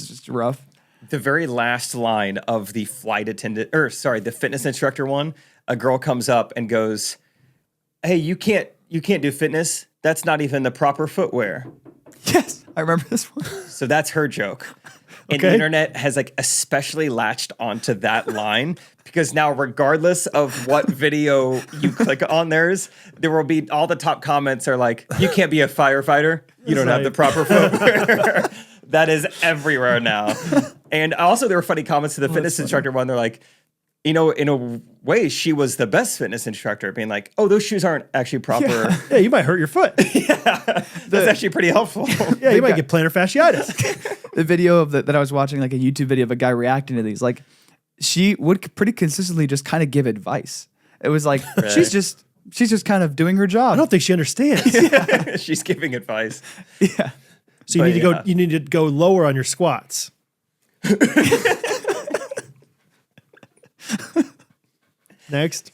just rough. The very last line of the the fitness instructor one, a girl comes up and goes, hey, you can't do fitness. That's not even the proper footwear. Yes, I remember this one. So that's her joke. And the Okay. internet has like especially latched onto that line because now regardless of what video you click on theirs, there will be all the top comments are like, you can't be a firefighter. You don't have the proper footwear. That is everywhere now. And also there were funny comments to the fitness instructor one. They're like, in a way, she was the best fitness instructor, being like, oh, those shoes aren't actually proper. Yeah, you might hurt your foot. That's actually pretty helpful. Yeah, you might get plantar fasciitis. The video of that I was watching, like a YouTube video of a guy reacting to these, like she would pretty consistently just kind of give advice. It was like she's just kind of doing her job. I don't think she understands. She's giving advice. Yeah. So But, you need to go lower on your squats. Next.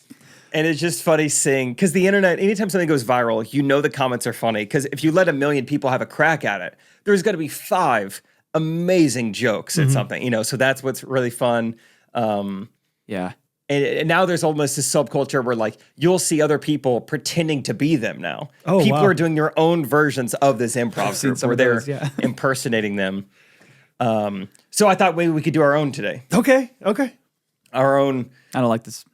And it's just funny seeing, because the internet, anytime something goes viral, the comments are funny. Because if you let 1 million people have a crack at it, there's got to be 5 amazing jokes at something, so that's what's really fun. Yeah. And now there's almost this subculture where like you'll see other people pretending to be them now. Oh, people wow. are doing their own versions of this improv seen group some where of they're those, yeah. impersonating them. So I thought maybe we could do our own today. Okay. Our own I don't like this.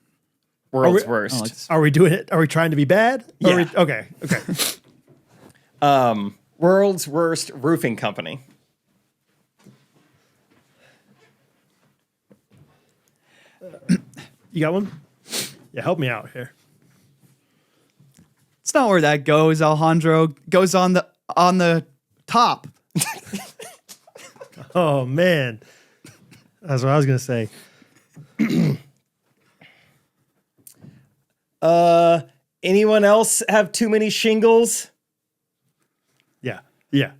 world's I worst. don't like this. Are we doing it? Are we trying to be bad? Yeah. Okay. World's worst roofing company. You got one? Yeah, help me out here. It's not where that goes, Alejandro. Goes on the top. Oh man. That's what I was gonna say. Anyone else have too many shingles? Yeah. Yeah.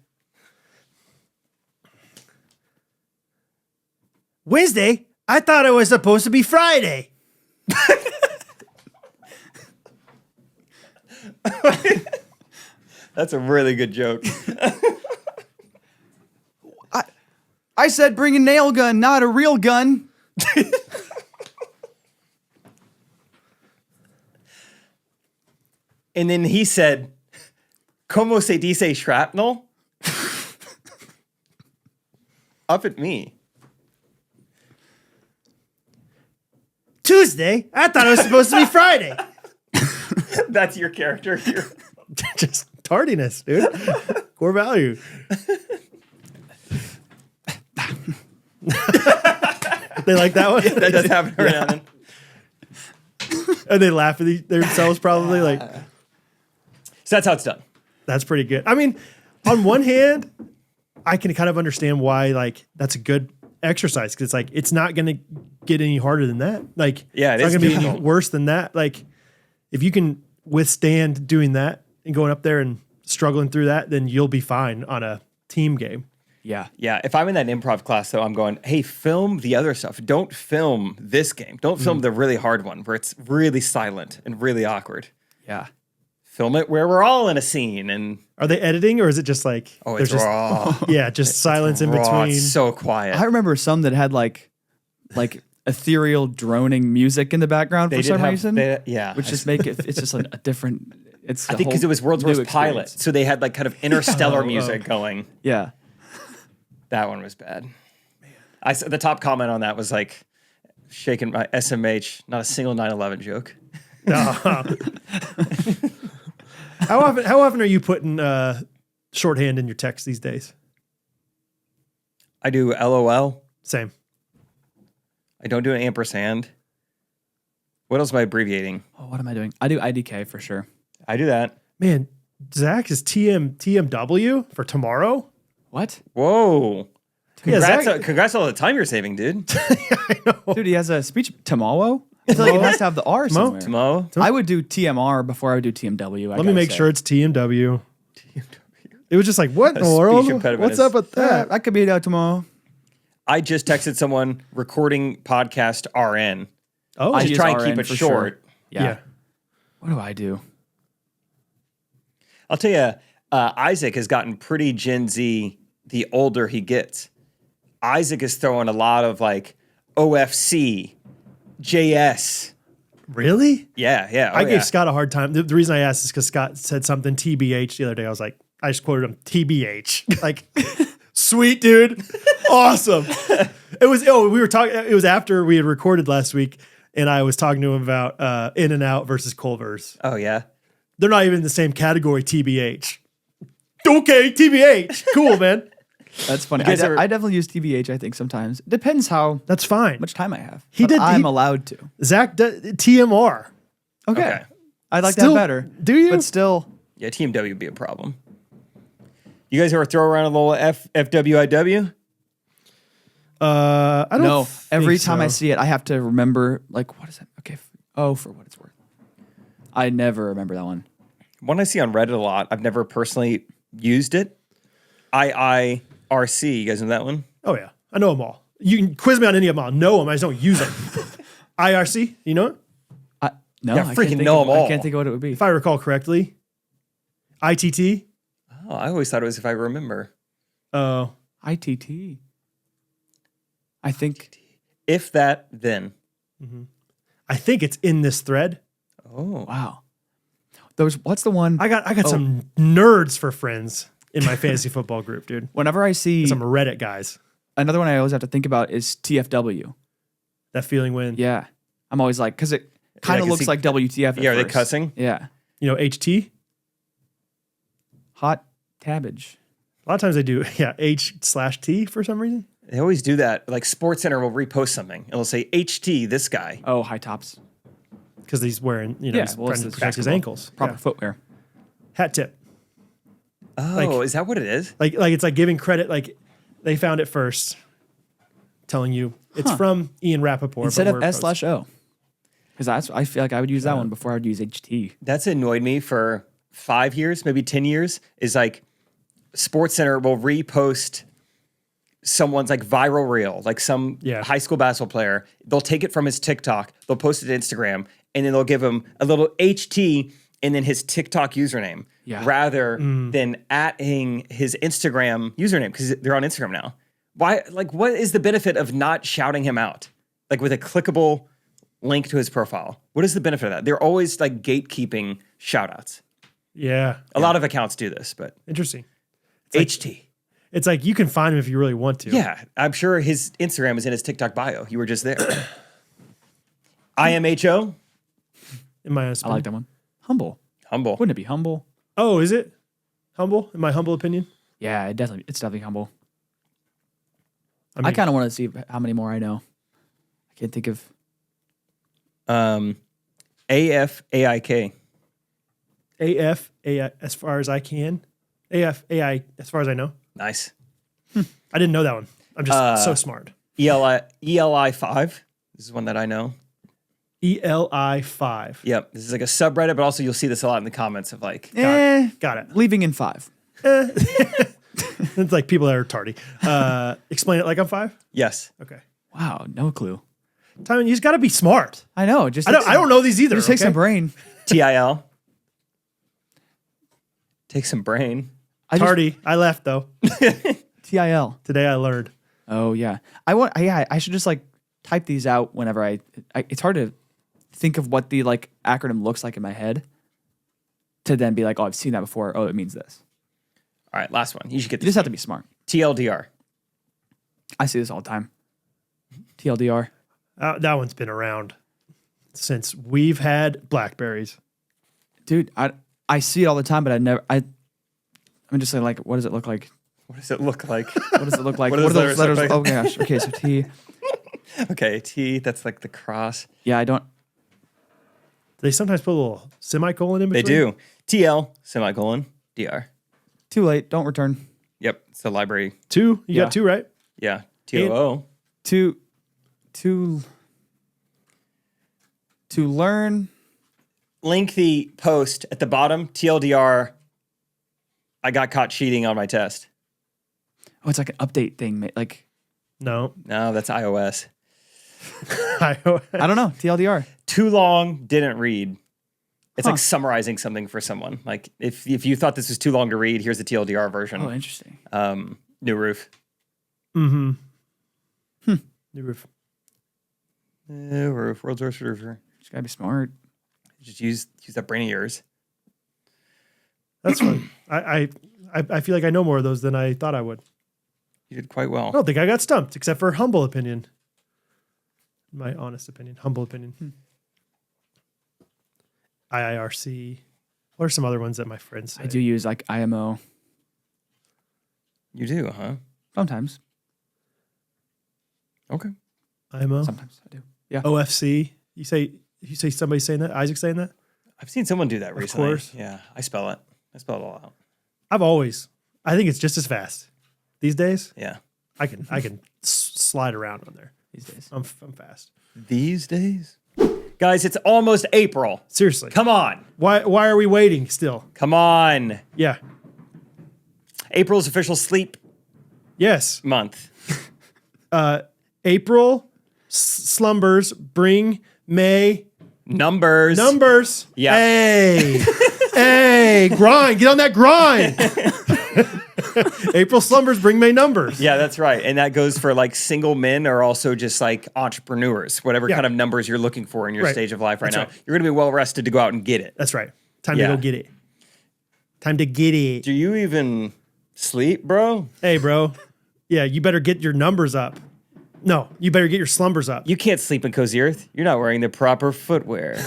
Wednesday? I thought it was supposed to be Friday. That's a really good joke. I said bring a nail gun, not a real gun. And then he said, "Como se dice shrapnel?" Up at me. Tuesday? I thought it was supposed to be Friday. That's your character here. Just tardiness, dude. Core value. They like that one? That does happen every now and then. And they laugh at themselves probably like, So that's how it's done. that's pretty good. I mean, on one hand, I can kind of understand why like that's a good exercise because it's like it's not going to get any harder than that. Like, Yeah, it it's is not going to be any difficult. worse than that. Like, if you can withstand doing that and going up there and struggling through that, then you'll be fine on a team game. Yeah. Yeah, if I'm in that improv class, though, I'm going, hey, film the other stuff. Don't film this game. Don't film the really hard one where it's really silent and really awkward. Yeah. Film it where we're all in a scene and Are they editing or is it just like oh, there's it's just raw. yeah, just silence in Raw, between? it's so quiet. I remember some that had like ethereal droning music in the background for some reason. Yeah, Which just make it, it's just a different, it's I think because it was World's Worst Pilot, so they had like kind of interstellar music going. Yeah. That one was bad. The top comment on that was like, shaking my SMH, not a single 9/11 joke. How often are you putting shorthand in your text these days? I do LOL. Same. I don't do an ampersand. What else am I abbreviating? Oh, what am I doing? I do IDK for sure. I do that. Man, Zach is TMW for tomorrow. What? Whoa. Yeah, Congrats, Zach- congrats on all the time you're saving, dude. Dude, he has a speech tomorrow. I feel like it has to have the R somewhere. Tomorrow. I would do TMR before I would do TMW. Let me make sure it's TMW. It was just like, what in the world? Speech impediment What's is- up with that? I could be there tomorrow. I just texted someone recording podcast RN. Oh, I Just use try and RN keep it for short. sure. Yeah. yeah. What do I do? I'll tell you, Isaac has gotten pretty Gen Z the older he gets. Isaac is throwing a lot of like OFC, JS. Really? Yeah, yeah. I gave Scott a hard time. The reason I asked is because Scott said something TBH the other day. I was like, I just quoted him TBH. Like, sweet dude, awesome. We were talking. It was after we had recorded last week, and I was talking to him about In and Out versus Culver's. Oh, yeah. They're not even in the same category. TBH. Okay, TBH. Cool, man. That's funny. guys ever- I definitely use TBH, I think, sometimes. Depends how That's fine. much time I have. He But did- I'm he- allowed to. Zach TMR. Okay. Okay. I like Still- that better. do you? But still, Yeah, TMW would be a problem. You guys ever throw around a little FWIW? I don't. no. think Every time I so. see it, I have to remember, like, what is that? Okay. For what it's worth. I never remember that one. One I see on Reddit a lot. I've never personally used it. IIRC. You guys know that one? Oh yeah, I know them all. You can quiz me on any of them. I'll know them. I just don't use them. IRC. You know it? No, Yeah, I freaking can't think know of- 'em all. I can't think of what it would be. If I recall correctly. ITT. Oh, I always thought it was if I remember. Oh. ITT. I think. If that, then. I think it's in this thread. Oh. Wow. What's the one? I got some nerds for friends in my fantasy football group, dude. Whenever I see Some Reddit guys. another one, I always have to think about is TFW. That feeling when Yeah, I'm always like, because it kind of 'cause looks he- like WTF. At Yeah, are they first. cussing? Yeah, you know HT. hot cabbage. A lot of times they do H/T for some reason. They always do that. Like SportsCenter will repost something. It'll say HT, this guy. Oh, high tops. Because he's wearing he's it's trying to protect his basketball. ankles. Proper Yeah. footwear. Hat tip. Oh, Like- is that what it is? Like it's like giving credit. Like they found it first, telling you it's from Ian Rappaport Instead but of we're S/O. Because I feel like I would use that one before I would use HT. That's annoyed me for 5 years, maybe 10 years, is like SportsCenter will repost someone's like viral reel, like some high school basketball player. They'll take it from his TikTok, they'll post it to Instagram, and then they'll give him a little HT and then his TikTok username rather than @ing his Instagram username because they're on Instagram now. Why? Like, what is the benefit of not shouting him out? Like with a clickable link to his profile. What is the benefit of that? They're always like gatekeeping shoutouts. Yeah. A lot of accounts do this, but Interesting. HT. It's like you can find him if you really want to. Yeah, I'm sure his Instagram is in his TikTok bio. You were just there. IMHO. In my honest I like that one. Humble. Humble. Wouldn't it be humble? Oh, is it? Humble? In my humble opinion? Yeah, it's definitely humble. I mean, I kind of want to see how many more I know. I can't think of. AFAIK. AFAI as far as I can. AFAI as far as I know. Nice. I didn't know that one. I'm just so smart. ELI5. This is one that I know. ELI5. Yep. This is like a subreddit, but also you'll see this a lot in the comments of like, Got it. Leaving in 5. It's like people that are tardy. Explain it like I'm 5? yes. Okay. Wow, no clue. Timon, you just got to be smart. I know. Just I don't know these either. Just take okay? some brain. TIL. Take some brain. Tardy. I left though. TIL. Today I learned. Oh yeah. I should just like type these out whenever I. It's hard to think of what the like acronym looks like in my head. To then be like, oh, I've seen that before. Oh, it means this. All right, last one. You should get You this. just have to be smart. TLDR. I see this all the time. TLDR. That one's been around since we've had Blackberries. Dude, I see it all the time, but I'm just saying, like, what does it look like? What does it look like? What does it look like? What What do are those those letters letters? look like? Oh gosh. Okay, so T. Okay, T. That's like the cross. Yeah, I don't. They sometimes put a little semicolon in They between. do. TL, semicolon, DR. Too late. Don't return. Yep. It's the library. 2? You Yeah. got 2, right? Yeah. TOO. To learn. Link the post at the bottom. TLDR. I got caught cheating on my test. Oh, it's like an update thing. Like, No. No, that's iOS. I don't know. TLDR. Too long, didn't read. It's Huh. like summarizing something for someone. Like if you thought this was too long to read, here's the TLDR version. Oh, interesting. New roof. Mm-hmm. New roof. New roof. World's worst roofer. Just gotta be smart. Just use that brain of yours. That's fun. I feel like I know more of those than I thought I would. You did quite well. I don't think I got stumped, except for humble opinion. My honest opinion. Humble opinion. IIRC. What are some other ones that my friends say? I do use like IMO You do, huh? sometimes. Okay. IMO. Sometimes I do. Yeah. OFC. You say somebody saying that? Isaac saying that? I've seen someone do that recently. course. Yeah, I spell it. I spell it all out. I think it's just as fast. These days, Yeah. I can slide around on there. These days. I'm fast. These days? Guys, it's almost April. Seriously. Come on. Why are we waiting still? Come on. Yeah. April's official sleep Yes. month. April slumbers bring May Numbers. Yeah. Hey. Hey, grind. Get on that grind. April slumbers bring May numbers. Yeah, that's right. And that goes for like single men or also just like entrepreneurs, whatever Yeah. kind of numbers you're looking for in your Right. stage of life right That's now. right. You're going to be well rested to go out and get it. That's right. Time Yeah. to go get it. Time to get it. Do you even sleep, bro? Hey, bro. Yeah, you better get your numbers up. No, you better get your slumbers up. You can't sleep in Cozy Earth. You're not wearing the proper footwear.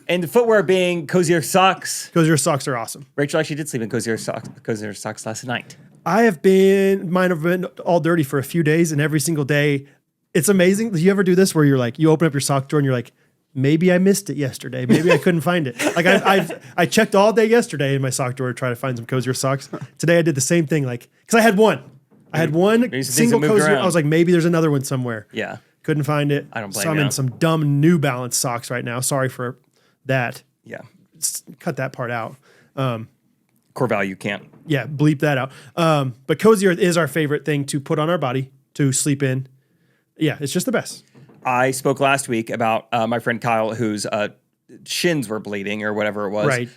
And the footwear being Cozy Earth socks. Because your socks are awesome. Rachel actually did sleep in Cozy Earth socks last night. Mine have been all dirty for a few days, and every single day, it's amazing. Do you ever do this where you're like, you open up your sock drawer and you're like, maybe I missed it yesterday. Maybe I couldn't find it. Like I checked all day yesterday in my sock drawer to try to find some Cozy Earth socks. Today I did the same thing, like, because I had one. I had one some things single that moved Cozy Earth. around. I was like, maybe there's another one somewhere. Yeah. Couldn't find it. I don't blame So I'm you. in some dumb New Balance socks right now. Sorry for that. Yeah. Cut that part out. core value can't. Yeah, bleep that out. But Cozy Earth is our favorite thing to put on our body to sleep in. Yeah, it's just the best. I spoke last week about my friend Kyle, whose shins were bleeding or whatever it was. Right.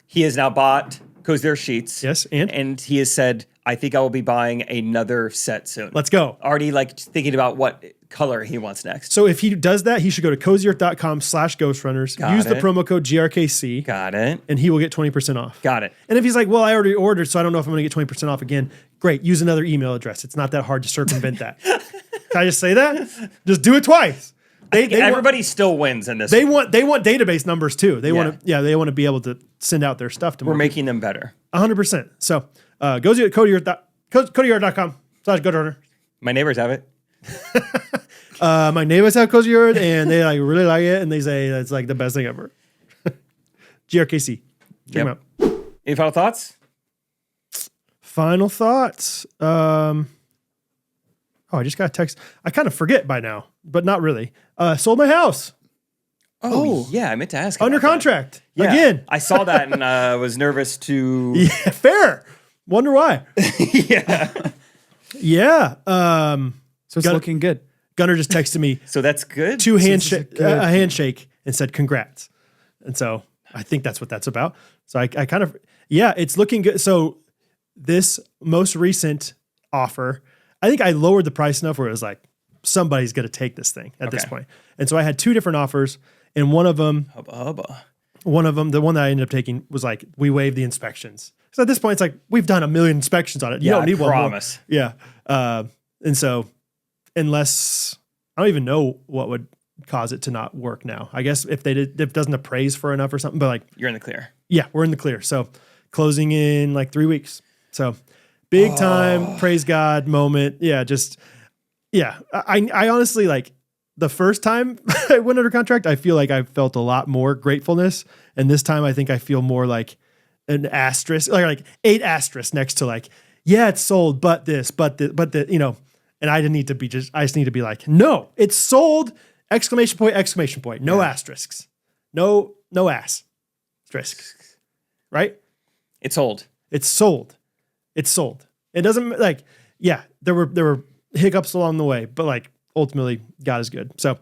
He has now bought Cozy Earth sheets. Yes, and he has said, I think I will be buying another set soon. Let's go. Already like thinking about what color he wants next. So if he does that, he should go to cozyearth.com/Ghostrunners. Use the promo code GRKC. Got it. And he will get 20% off. Got it. And if he's like, well, I already ordered, so I don't know if I'm going to get 20% off again. Great. Use another email address. It's not that hard to circumvent that. Can I just say that? Just do it twice. Everybody still wins in this. They want database numbers too. They want to be able to send out their stuff to We're making them better. 100%. So go to cozyearth.com/Ghostrunners. My neighbors have it. My neighbors have Cozy Earth and they like really like it and they say that's like the best thing ever. GRKC. Check them out. Any final thoughts? Final thoughts. I just got a text. I kind of forget by now, but not really. Sold my house. Oh, yeah. I meant to ask. Under about contract. that. Yeah, Again. I saw that and was nervous to. Yeah, fair. Wonder why. Yeah. Yeah. So it's looking good. Gunnar just texted me So that's good. a handshake and said congrats. And so I think that's what that's about. So I kind of, it's looking good. So this most recent offer, I think I lowered the price enough where it was like, somebody's going to take this thing at this point. And so I had two different offers and one of them, the one that I ended up taking was like, we waived the inspections. So at this point, it's like, we've done 1 million inspections on it. You don't need one more. Promise. Yeah. And so unless I don't even know what would cause it to not work now. I guess if it doesn't appraise for enough or something, but like you're in the clear. Yeah, we're in the clear. So closing in like 3 weeks. So big time, praise God moment. Yeah, I honestly like the first time I went under contract, I feel like I felt a lot more gratefulness. And this time I think I feel more like an asterisk, like 8 asterisks next to like, yeah, it's sold, but this, you know, and I just need to be like, no, it's sold, exclamation point, no asterisks, no asterisks, right? It's sold. It's sold. It doesn't like, there were hiccups along the way, but like ultimately God is good. So,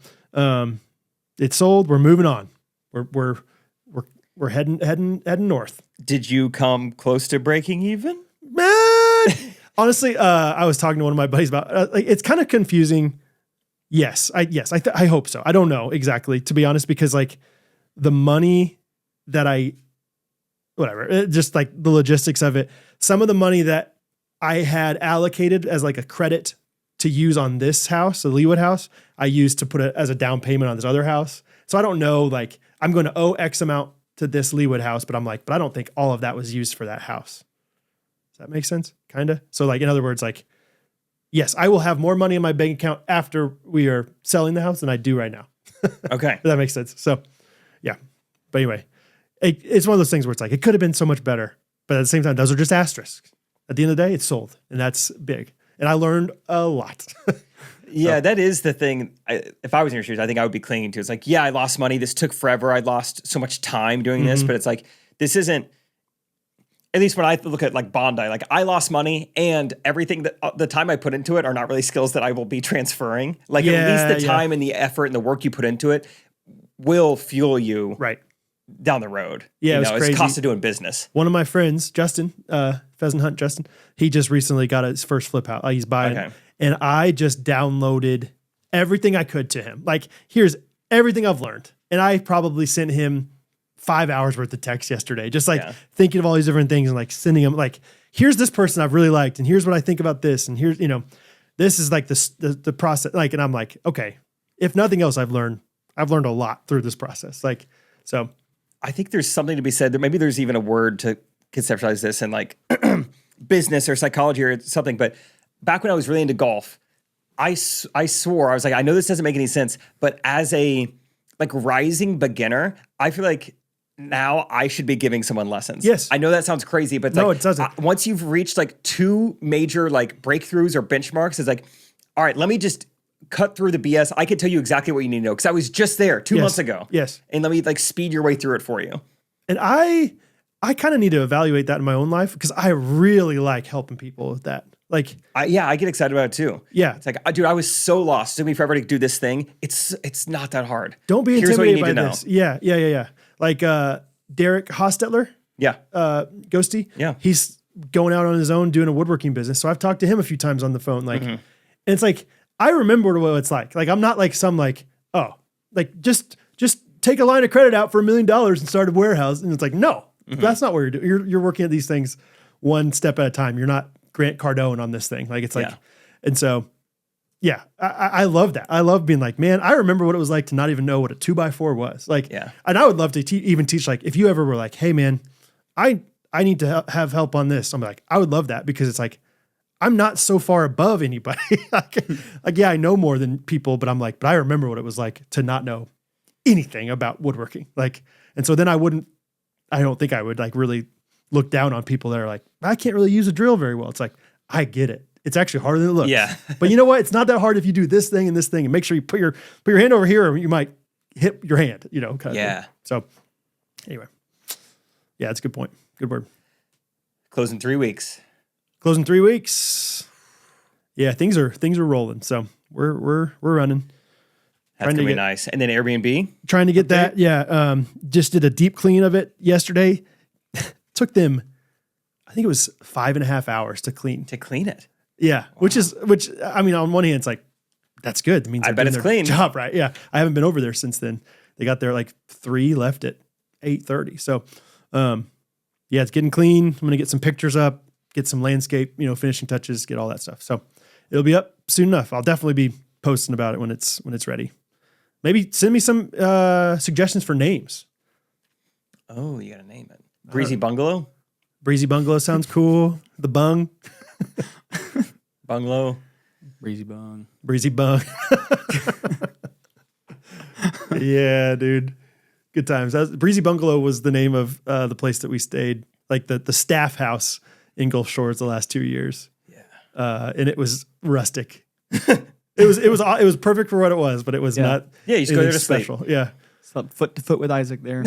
it's sold. We're moving on. We're heading north. Did you come close to breaking even? Man, honestly, I was talking to one of my buddies about like it's kind of confusing. Yes, I hope so. I don't know exactly, to be honest, because like the money that just like the logistics of it. Some of the money that I had allocated as like a credit to use on this house, the Leewood house, I used to put it as a down payment on this other house. So I don't know, like I'm going to owe X amount to this Leewood house, but I don't think all of that was used for that house. Does that make sense? Kind of. So like, in other words, like, yes, I will have more money in my bank account after we are selling the house than I do right now. Okay. If that makes sense. So yeah. But anyway, it's one of those things where it's like, it could have been so much better, but at the same time, those are just asterisks. At the end of the day, it's sold, and that's big. And I learned a lot. Yeah, that is the thing. If I was in your shoes, I think I would be clinging to. It's like, yeah, I lost money. This took forever. I lost so much time doing this, but it's like, this isn't, at least when I look at like Bondi, like I lost money and everything that the time I put into it are not really skills that I will be transferring. Like at least the time and the effort and the work you put into it will fuel you down the road. Yeah, it's crazy. It's cost of doing business. One of my friends, Justin, Pheasant Hunt Justin, he just recently got his first flip house. He's buying it. And I just downloaded everything I could to him. Like, here's everything I've learned. And I probably sent him 5 hours worth of text yesterday, just like thinking of all these different things and like sending him like, here's this person I've really liked. And here's what I think about this. And here's, this is like the process. Like, and I'm like, okay, if nothing else, I've learned a lot through this process. Like, so I think there's something to be said. Maybe there's even a word to conceptualize this in like business or psychology or something. But back when I was really into golf, I swore, I was like, I know this doesn't make any sense, but as a like rising beginner, I feel like now I should be giving someone lessons. Yes. I know that sounds crazy, but it's no, like, it doesn't. Once you've reached like 2 major like breakthroughs or benchmarks, it's like, all right, let me just cut through the BS. I can tell you exactly what you need to know because I was just there 2 months ago. Yes. And let me like speed your way through it for you. And I I kind of need to evaluate that in my own life because I really like helping people with that. Like, I get excited about it too. yeah, It's like, dude, I was so lost. It took me forever to do this thing. It's not that hard. don't be Here's what you intimidated need by to this. know. Yeah. Like Derek Hostetler, Yeah. Ghosty. Yeah. He's going out on his own doing a woodworking business. So I've talked to him a few times on the phone. Like, and it's like I remember what it's like. Like I'm not like some like just take a line of credit out for $1 million and start a warehouse. And it's like no, that's not what you're doing. You're working at these things one step at a time. You're not Grant Cardone on this thing. Like it's like, and so. Yeah, I love that. I love being like, man, I remember what it was like to not even know what a 2x4 was. Like, and I would love to even teach, like, if you ever were like, hey, man, I need to have help on this. I'm like, I would love that because it's like, I'm not so far above anybody. like, yeah, I know more than people, but I'm like, but I remember what it was like to not know anything about woodworking. Like, and so then I don't think I would like really look down on people that are like, I can't really use a drill very well. It's like, I get it. It's actually harder than it looks. Yeah. But you know what? It's not that hard if you do this thing and this thing and make sure you put your hand over here or you might hit your hand, kind of thing. So anyway. Yeah, that's a good point. Good word. Closing 3 weeks. Closing 3 weeks. Yeah, things are rolling. So we're running. That's gonna be nice. And then Airbnb. Trying to get that. Yeah. Just did a deep clean of it yesterday. Took them, I think it was 5.5 hours to clean. To clean it. Yeah, wow. which I mean, on one hand, it's like that's good. It means I bet it's clean. Job, right? Yeah, I haven't been over there since then. They got there like 3, left at 8:30. So, yeah, it's getting clean. I'm gonna get some pictures up, get some landscape, finishing touches, get all that stuff. So it'll be up soon enough. I'll definitely be posting about it when it's ready. Maybe send me some suggestions for names. Oh, you gotta name it. Breezy Bungalow. Breezy Bungalow sounds cool. The Bung. Bungalow. Breezy Bung. Breezy Bung. Yeah, dude. Good times. Breezy Bungalow was the name of the place that we stayed, like the staff house in Gulf Shores the last 2 years. Yeah. And it was rustic. It was perfect for what it was, but it was not. Yeah, you just go there to special. sleep. Yeah. Slept foot to foot with Isaac there.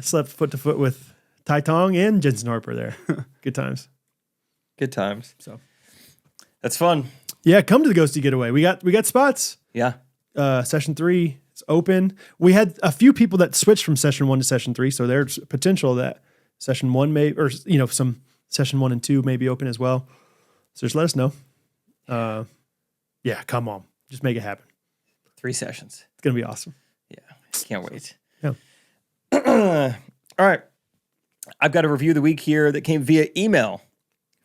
Slept foot to foot with Tai Tong and Jensen Harper there. Good times. Good times. So that's fun. Yeah, come to the Ghosty Getaway. We got spots. Yeah. Session 3 is open. We had a few people that switched from session 1 to session 3, so there's potential that session 1 may, or some session 1 and 2 may be open as well. So just let us know. Yeah, come on, just make it happen. 3 sessions. It's gonna be awesome. Yeah, can't wait. Yeah. All right. I've got a review of the week here that came via email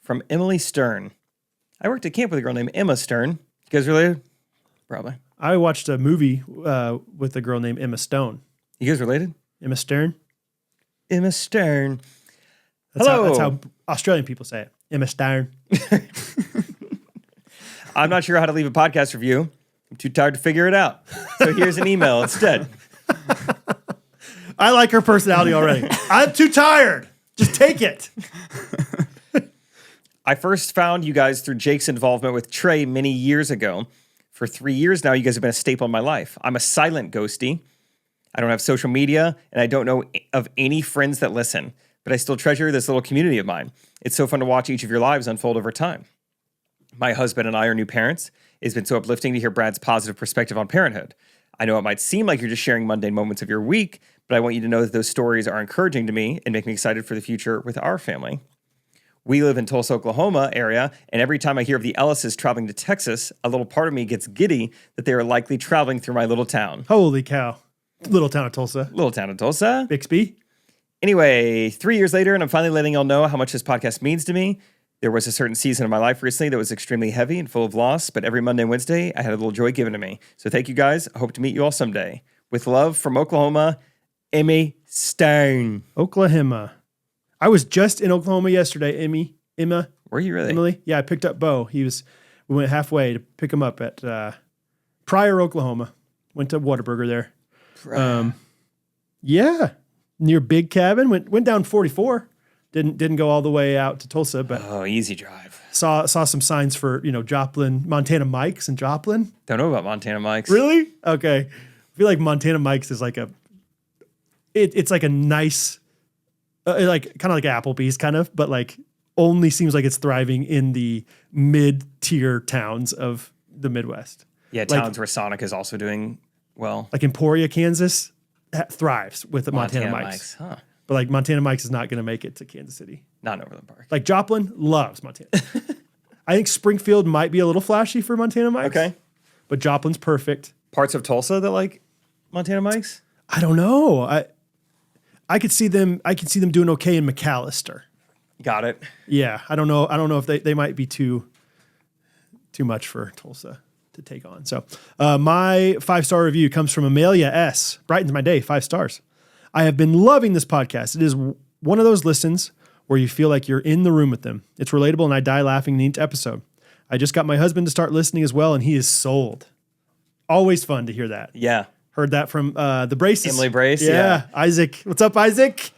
from Emily Stern. I worked at camp with a girl named Emma Stern. You guys related? Probably. I watched a movie with a girl named Emma Stone. You guys related? Emma Stern. Emma Stern. Hello. That's how Australian people say it. Emma Stern. I'm not sure how to leave a podcast review. I'm too tired to figure it out. So here's an email instead. I like her personality already. I'm too tired. Just take it. I first found you guys through Jake's involvement with Trey many years ago. For 3 years now, you guys have been a staple in my life. I'm a silent ghosty. I don't have social media, and I don't know of any friends that listen, but I still treasure this little community of mine. It's so fun to watch each of your lives unfold over time. My husband and I are new parents. It's been so uplifting to hear Brad's positive perspective on parenthood. I know it might seem like you're just sharing mundane moments of your week, but I want you to know that those stories are encouraging to me and make me excited for the future with our family. We live in Tulsa, Oklahoma area, and every time I hear of the Ellises traveling to Texas, a little part of me gets giddy that they are likely traveling through my little town. Holy cow. Little town of Tulsa. Little town of Tulsa. Bixby. Anyway, 3 years later, and I'm finally letting y'all know how much this podcast means to me. There was a certain season of my life recently that was extremely heavy and full of loss, but every Monday and Wednesday, I had a little joy given to me. So thank you guys. I hope to meet you all someday. With love from Oklahoma, Emmy Stone. Oklahoma. I was just in Oklahoma yesterday, Emma. Were you really? Emily? Yeah, I picked up Bo. We went halfway to pick him up at Pryor, Oklahoma. Went to Whataburger there. Yeah. Near Big Cabin. Went down 44. Didn't go all the way out to Tulsa, but easy drive. Saw some signs for, Joplin, Montana Mike's and Joplin. Don't know about Montana Mike's. Really? Okay. I feel like Montana Mike's is like it's like a nice like kind of like Applebee's kind of, but like only seems like it's thriving in the mid-tier towns of the Midwest. Yeah, Like- towns where Sonic is also doing well. Like Emporia, Kansas thrives with the Montana Mike's. Huh. But like Montana Mike's is not going to make it to Kansas City. Not in Overland Park. Like Joplin loves Montana. I think Springfield might be a little flashy for Montana Mike's. Okay. But Joplin's perfect. Parts of Tulsa that like Montana Mike's? I don't know. I could see them doing okay in McAllister. Got it. Yeah. I don't know if they might be too much for Tulsa to take on. So my 5-star review comes from Amelia S. Brightens my day, 5 stars. I have been loving this podcast. It is one of those listens where you feel like you're in the room with them. It's relatable and I die laughing in each episode. I just got my husband to start listening as well and he is sold. Always fun to hear that. Yeah. Heard that from the Braces. Emily Brace, Yeah. yeah. Isaac. What's up, Isaac?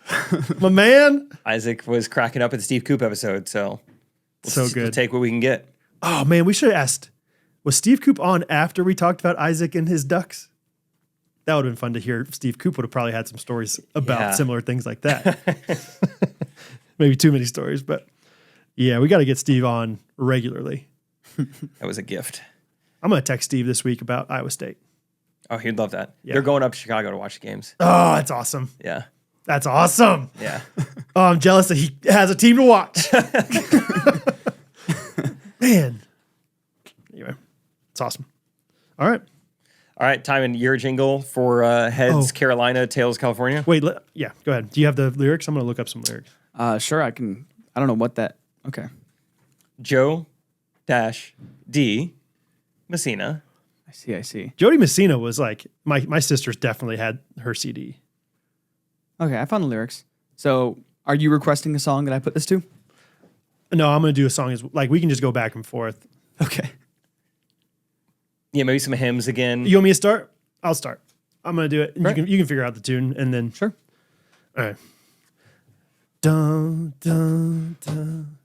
My man. Isaac was cracking up at the Steve Coop episode, so So good. We'll take what we can get. Oh, man. We should have asked, was Steve Coop on after we talked about Isaac and his ducks? That would have been fun to hear. Steve Coop would have probably had some stories about Yeah. similar things like that. Maybe too many stories, but yeah, we got to get Steve on regularly. That was a gift. I'm going to text Steve this week about Iowa State. Oh, he'd love that. Yeah. They're going up to Chicago to watch the games. Oh, that's awesome. Yeah. That's awesome. Yeah. Oh, I'm jealous that he has a team to watch. Man. Anyway, it's awesome. All right. All right, time and your jingle for Heads, Carolina, Tails, California. Wait, yeah, go ahead. Do you have the lyrics? I'm going to look up some lyrics. Sure, I can. I don't know what that. Okay. Joe D Messina. I see. Jody Messina was like, my sister's definitely had her CD. Okay, I found the lyrics. So, are you requesting a song that I put this to? No, I'm going to do a song as like we can just go back and forth. Okay. Yeah, maybe some hymns again. You want me to start? I'll start. I'm going to do it. Right. You can figure out the tune and then. Sure. All right. Dun, dun, dun.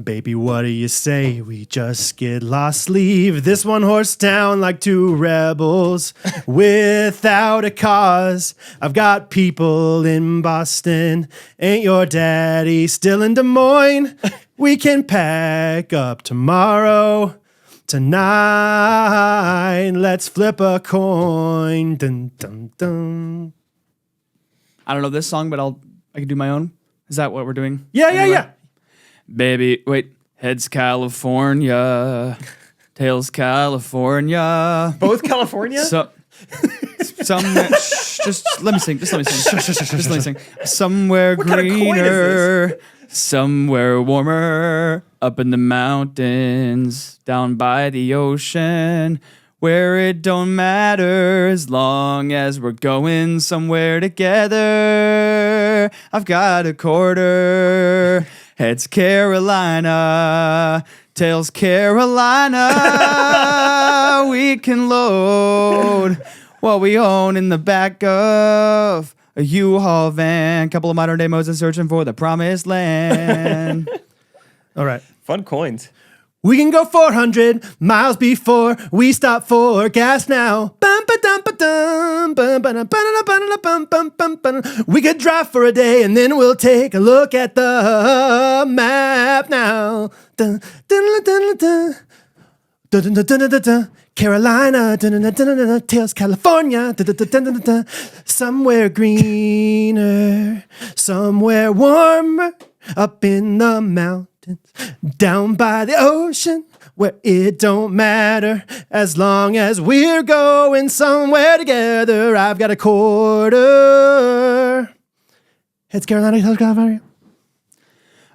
Baby, what do you say? We just get lost, leave this one horse town like 2 rebels without a cause. I've got people in Boston. Ain't your daddy still in Des Moines? We can pack up tomorrow. Tonight, let's flip a coin. Dun, dun, dun. I don't know this song, but I can do my own. Is that what we're doing? Yeah. Baby, wait. Heads California, tails California. Both California? So, just let me sing. Just let me sing. Somewhere What kind of coin is greener, somewhere warmer, up in the mountains, down by the ocean, where it don't matter as long as we're going somewhere together. I've got a quarter. Heads Carolina, tails Carolina. We can load what we own in the back of a U-Haul van. Couple of modern day Moses searching for the promised land. All right. Fun coins. We can go 400 miles before we stop for gas now. We could drive for a day and then we'll take a look at the map now. Carolina, tails California, somewhere greener, somewhere warmer, up in the mountains. Down by the ocean, where it don't matter as long as we're going somewhere together. I've got a quarter. Heads Carolina, tails California.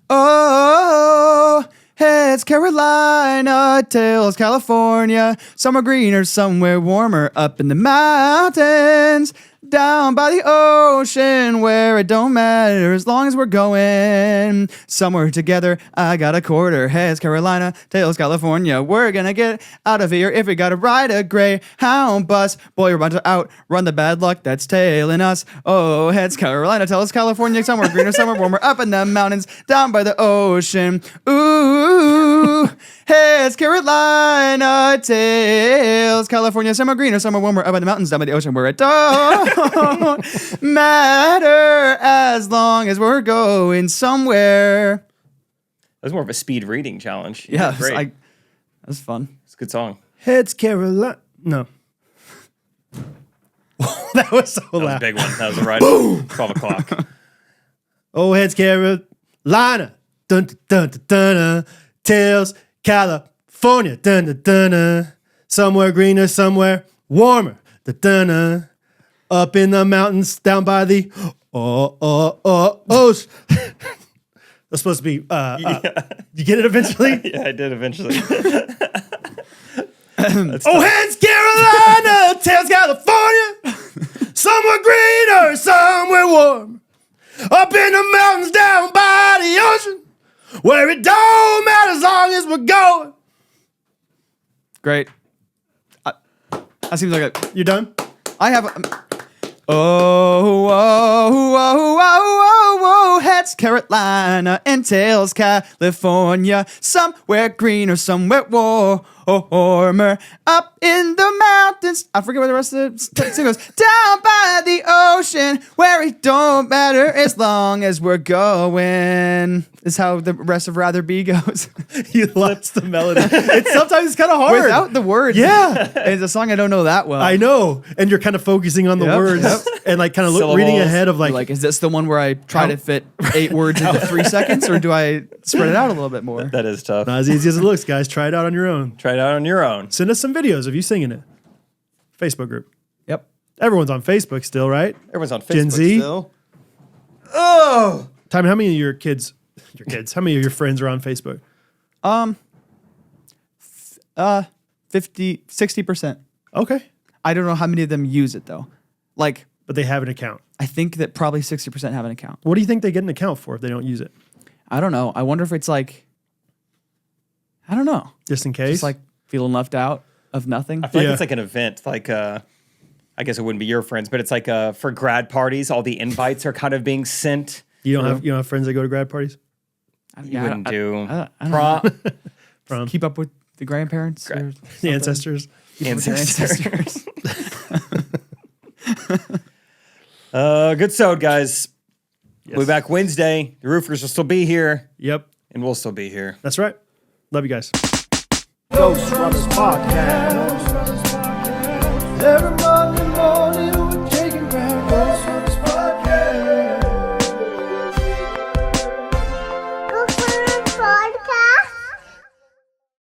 Oh, heads Carolina, tails California. Somewhere greener, somewhere warmer, up in the mountains. Down by the ocean where it don't matter as long as we're going somewhere together. I got a quarter. Heads Carolina, tails California. We're gonna get out of here if we gotta ride a Greyhound bus. Boy, we're about to outrun the bad luck that's tailing us. Oh, heads Carolina, tails California. Somewhere greener, somewhere warmer, up in the mountains, down by the ocean. Ooh, heads Carolina, tails California. Somewhere greener, somewhere warmer, up in the mountains, down by the ocean where it don't don't matter as long as we're going somewhere. That was more of a speed reading challenge. Yeah, great. that was fun. It's a good song. Heads Carolina. No. That was so That was a loud. big one. That was right at 12 o'clock. Oh, heads Carolina. Dun, dun, dun, dun, dun. Tails California. Dun, dun, dun, dun. Somewhere greener, somewhere warmer. Dun, dun, dun. Up in the mountains, down by the ocean. That's supposed to be. You get it eventually? Yeah, I did eventually. Oh, heads Carolina, tails California. Somewhere greener, somewhere warm. Up in the mountains, down by the ocean, where it don't matter as long as we're going. Great. That seems like a. You done? I have. Oh, heads Carolina and tails California. Somewhere greener, somewhere warmer. Up in the mountains. I forget what the rest of the song goes. Down by the ocean, where it don't matter as long as we're going. Is how the rest of Rather Be goes. You lost the melody. It's sometimes kind of hard. Without the words. Yeah. It's a song I don't know that well. I know. And you're kind of focusing on the Yep, words yep. and like kind of Syllables. reading ahead of Like, is this the one where I try to fit 8 words into 3 seconds, or do I spread it out a little bit more? That is tough. not as easy as it looks, guys. Try it out on your own. Try it out on your own. Send us some videos of you singing it. Facebook group. Yep. Everyone's on Facebook still, right? Everyone's on Facebook Gen Z? still. Oh! Time, how many of your kids, how many of your friends are on Facebook? 60%. Okay. I don't know how many of them use it though. Like, But they have an account. I think that probably 60% have an account. What do you think they get an account for if they don't use it? I don't know. I wonder if it's like, I don't know. Just in case? Just like feeling left out of nothing. I feel Yeah. like it's like an event. Like, I guess it wouldn't be your friends, but it's like for grad parties, all the invites are kind of being sent. you don't have friends that go to grad parties? You wouldn't do I don't prom From keep up with the grandparents or the ancestors. ancestors. Good sewed, guys. We'll be back Wednesday. The roofers will still be here, Yep. and we'll still be here. That's right. Love you guys. Ghostrunners podcast. Everybody